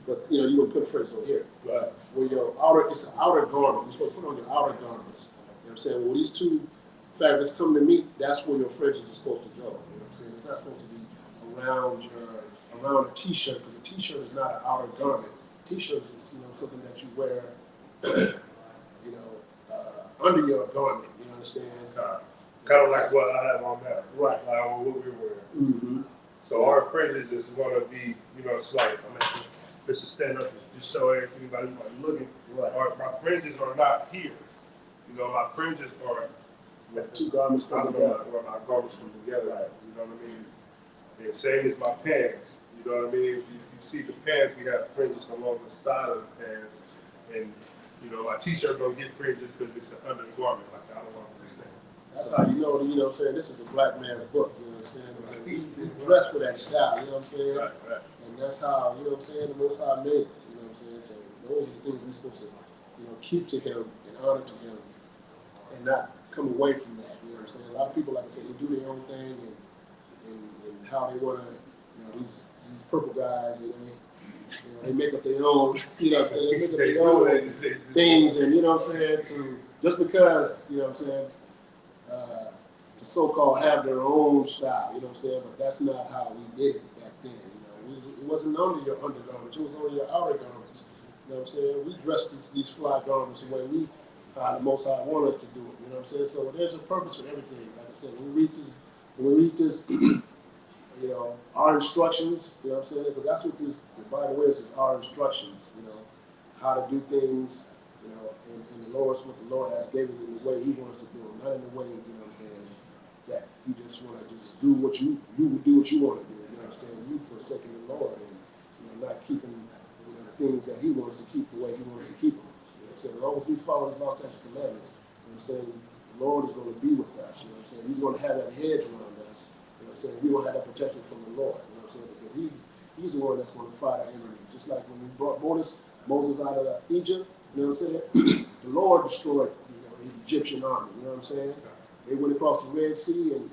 but you know, you're gonna put fringes on here. Right. Where your outer, it's an outer garment. You're supposed to put on your outer garments. You know what I'm saying? Well, these two fabrics come to meet, that's where your fringes are supposed to go. You know what I'm saying? It's not supposed to be around a t-shirt, because a t-shirt is not an outer garment. A t-shirt is, you know, something that you wear, you know, under your garment. You understand? Kind of like what I have on now. Right. Like what we're wearing. Mm-hmm. So our fringes is going to be, you know, it's like, I mean, this is stand up and just show everybody looking. Right. My fringes are not here. You know, my fringes are. Like two garments come together. Where my garments come together. Right. You know what I mean? And same as my pants. You know what I mean? If you see the pants, we have fringes along the side of the pants. And, you know, my t-shirt don't get fringes because it's an undergarment. Like, I don't know what you're saying. That's how you know what I'm saying? This is a black man's book, you know what I'm saying? Because we dress for that style, you know what I'm saying? Right. And that's how, you know what I'm saying, the Most High made us, you know what I'm saying? So those are the things we're supposed to, you know, keep to Him and honor to Him and not come away from that, you know what I'm saying? A lot of people, like I said, they do their own thing and how they want to, you know, these purple guys, you know, they make up their own, you know what I'm saying? They make up their own things, and you know what I'm saying, just because, you know what I'm saying, to so-called have their own style, you know what I'm saying? But that's not how we did it back then, you know. It wasn't under your undergarments, it was on your outer garments, you know what I'm saying? We dressed these fly garments the way the Most High want us to do it, you know what I'm saying? So there's a purpose for everything. Like I said, when we read this, you know, our instructions, you know what I'm saying? Because that's what the Bible is our instructions, you know, how to do things, you know, and the Lord's what the Lord has given us in the way He wants us to do it, not in the way, you know what I'm saying, that you just want to just do what you would do what you want to do, you understand? You forsaking the Lord and, you know, not keeping, you know, the things that He wants to keep the way He wants to keep them. You know what I'm saying? As long as we follow His law, statutes, and commandments, you know what I'm saying, the Lord is going to be with us, you know what I'm saying? He's going to have that hedge around us. You know what I'm saying? We won't have that protection from the Lord, you know what I'm saying? Because he's the one that's going to fight our enemy. Just like when we brought Moses out of Egypt, you know what I'm saying? The Lord destroyed, you know, the Egyptian army, you know what I'm saying? They went across the Red Sea and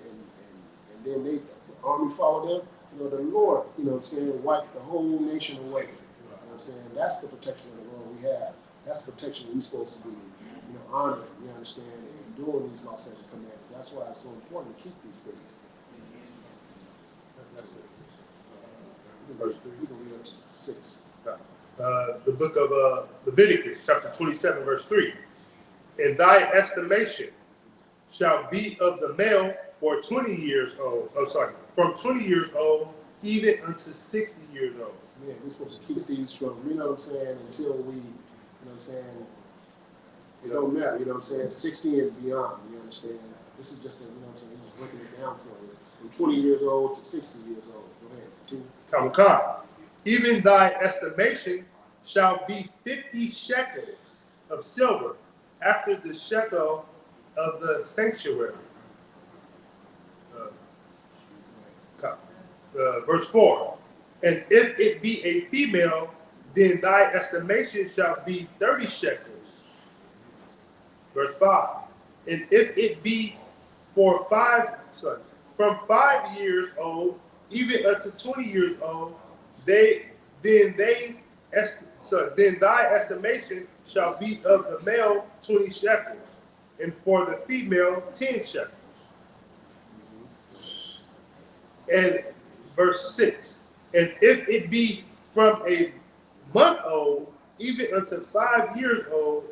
then the army followed them. You know, the Lord, you know what I'm saying, wiped the whole nation away. You know what I'm saying? That's the protection of the Lord we have. That's the protection we're supposed to be, you know, honoring, you understand, and doing these law, statutes, and commandments. That's why it's so important to keep these things. We can read up to 6. The book of Leviticus, chapter 27, verse 3. And thy estimation shall be of the male for 20 years old. Oh, sorry, from 20 years old even unto 60 years old. Yeah, we're supposed to keep these from, you know what I'm saying, until we, you know what I'm saying, it don't matter, you know what I'm saying, 60 and beyond, you understand? This is just a, you know what I'm saying, he's breaking it down for you. From 20 years old to 60 years old. Go ahead, continue. Come. Even thy estimation shall be 50 shekels of silver after the shekel of the sanctuary. Verse 4. And if it be a female, then thy estimation shall be 30 shekels. Verse 5. And if it be from 5 years old, even unto 20 years old, then thy estimation shall be of the male 20 shekels, and for the female 10 shekels. And verse 6. And if it be from a month old, even unto 5 years old,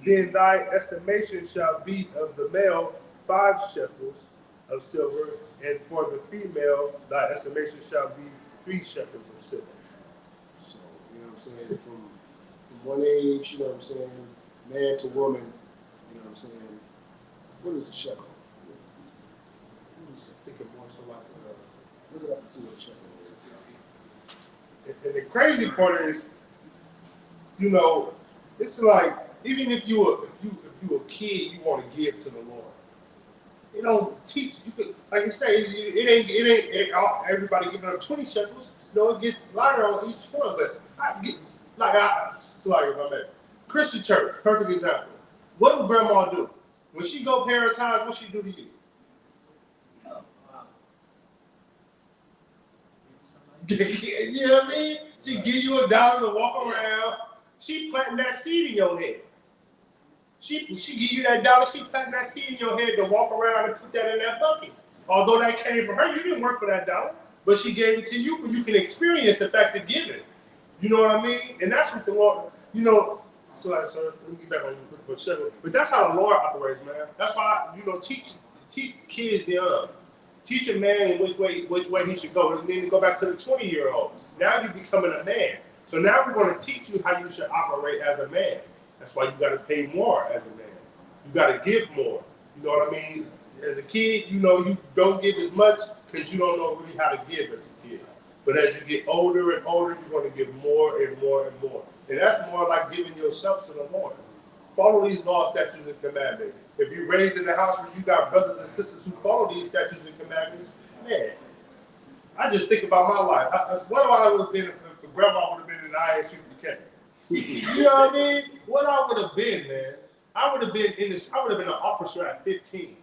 then thy estimation shall be of the male 5 shekels of silver, and for the female thy estimation shall be 3 shekels of silver. So, you know what I'm saying, from one age, you know what I'm saying, man to woman, you know what I'm saying, what is a shekel? Thinking more so like Look it up and see what a shekel is. and the crazy part is, you know, it's like even if you a kid, you want to give to the Lord. You know, teach you could, like I say, it ain't all, everybody giving up 20 shekels. You know, it gets lighter on each one. But I get like if I'm at Christian church, perfect example. What do grandma do when she go parentize? What she do to you? You know what I mean? She give you $1 to walk around. She planting that seed in your head. She give you that $1. She planting that seed in your head to walk around and put that in that bucket. Although that came from her, you didn't work for that $1, but she gave it to you, for you can experience the fact of giving. You know what I mean? And that's what the Lord, you know. So, let me get back on the shekel. But that's how the Lord operates, man. That's why, you know, teach kids young. Teach a man which way he should go, and then go back to the 20-year-old. Now you're becoming a man. So now we're going to teach you how you should operate as a man. That's why you got to pay more as a man. You got to give more. You know what I mean? As a kid, you know, you don't give as much because you don't know really how to give as a kid. But as you get older and older, you're going to give more and more and more. And that's more like giving yourself to the Lord. Follow these laws, statutes, and commandments. If you're raised in a house where you got brothers and sisters who follow these statutes and commandments, man, I just think about my life. What I would have been if grandma would have been in the ISUPK? You know what I mean? What I would have been, man. I would have been an officer at 15.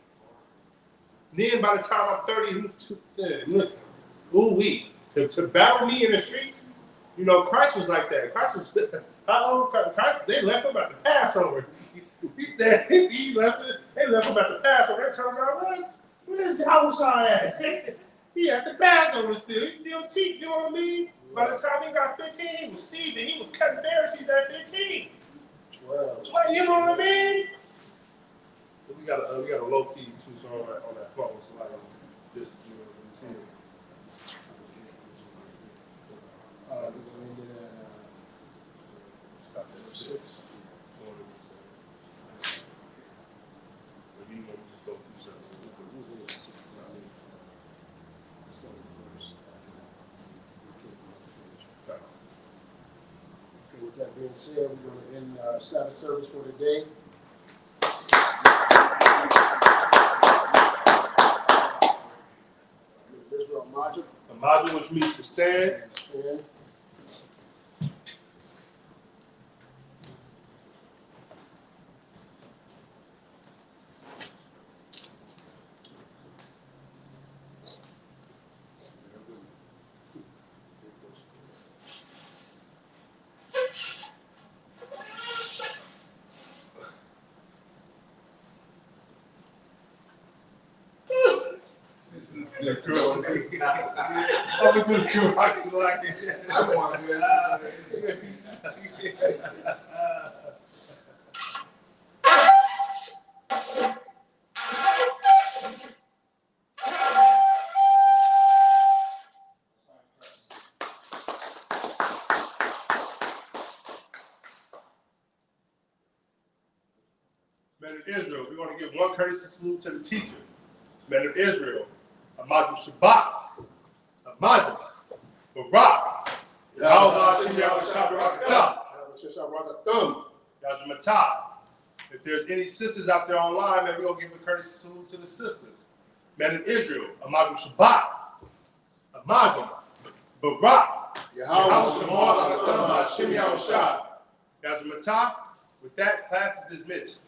Then by the time I'm 30, listen, to battle me in the streets, you know, Christ was like that. Christ was, they left him at the Passover. He said, they left him at the Passover. They turned around, where's Yahushua at? He at the Passover still. He still teach, you know what I mean? By the time he got 15, he was seasoned. He was cutting Pharisees at 15. 12, you know what I mean? We got a low key too song on that phone, so like just you know what I'm saying. We're going to end it at 6. Maybe you want to just go through 7. Okay, with that being said, we're going to end our Sabbath service for today. A module which means to stand. the crew. I'm gonna do the crew rock so I can. I want to Men of Israel, we're going to give one courtesy salute to the teacher. Men of Israel, Amadu Shabbat, Amadu, Barak, Yahweh Shabbat, Yajamatah. If there's any sisters out there online, man, we're going to give a courtesy salute to the sisters. Men of Israel, Amadu Shabbat, Amadu, Barak, Yajamatah. With that, class is dismissed.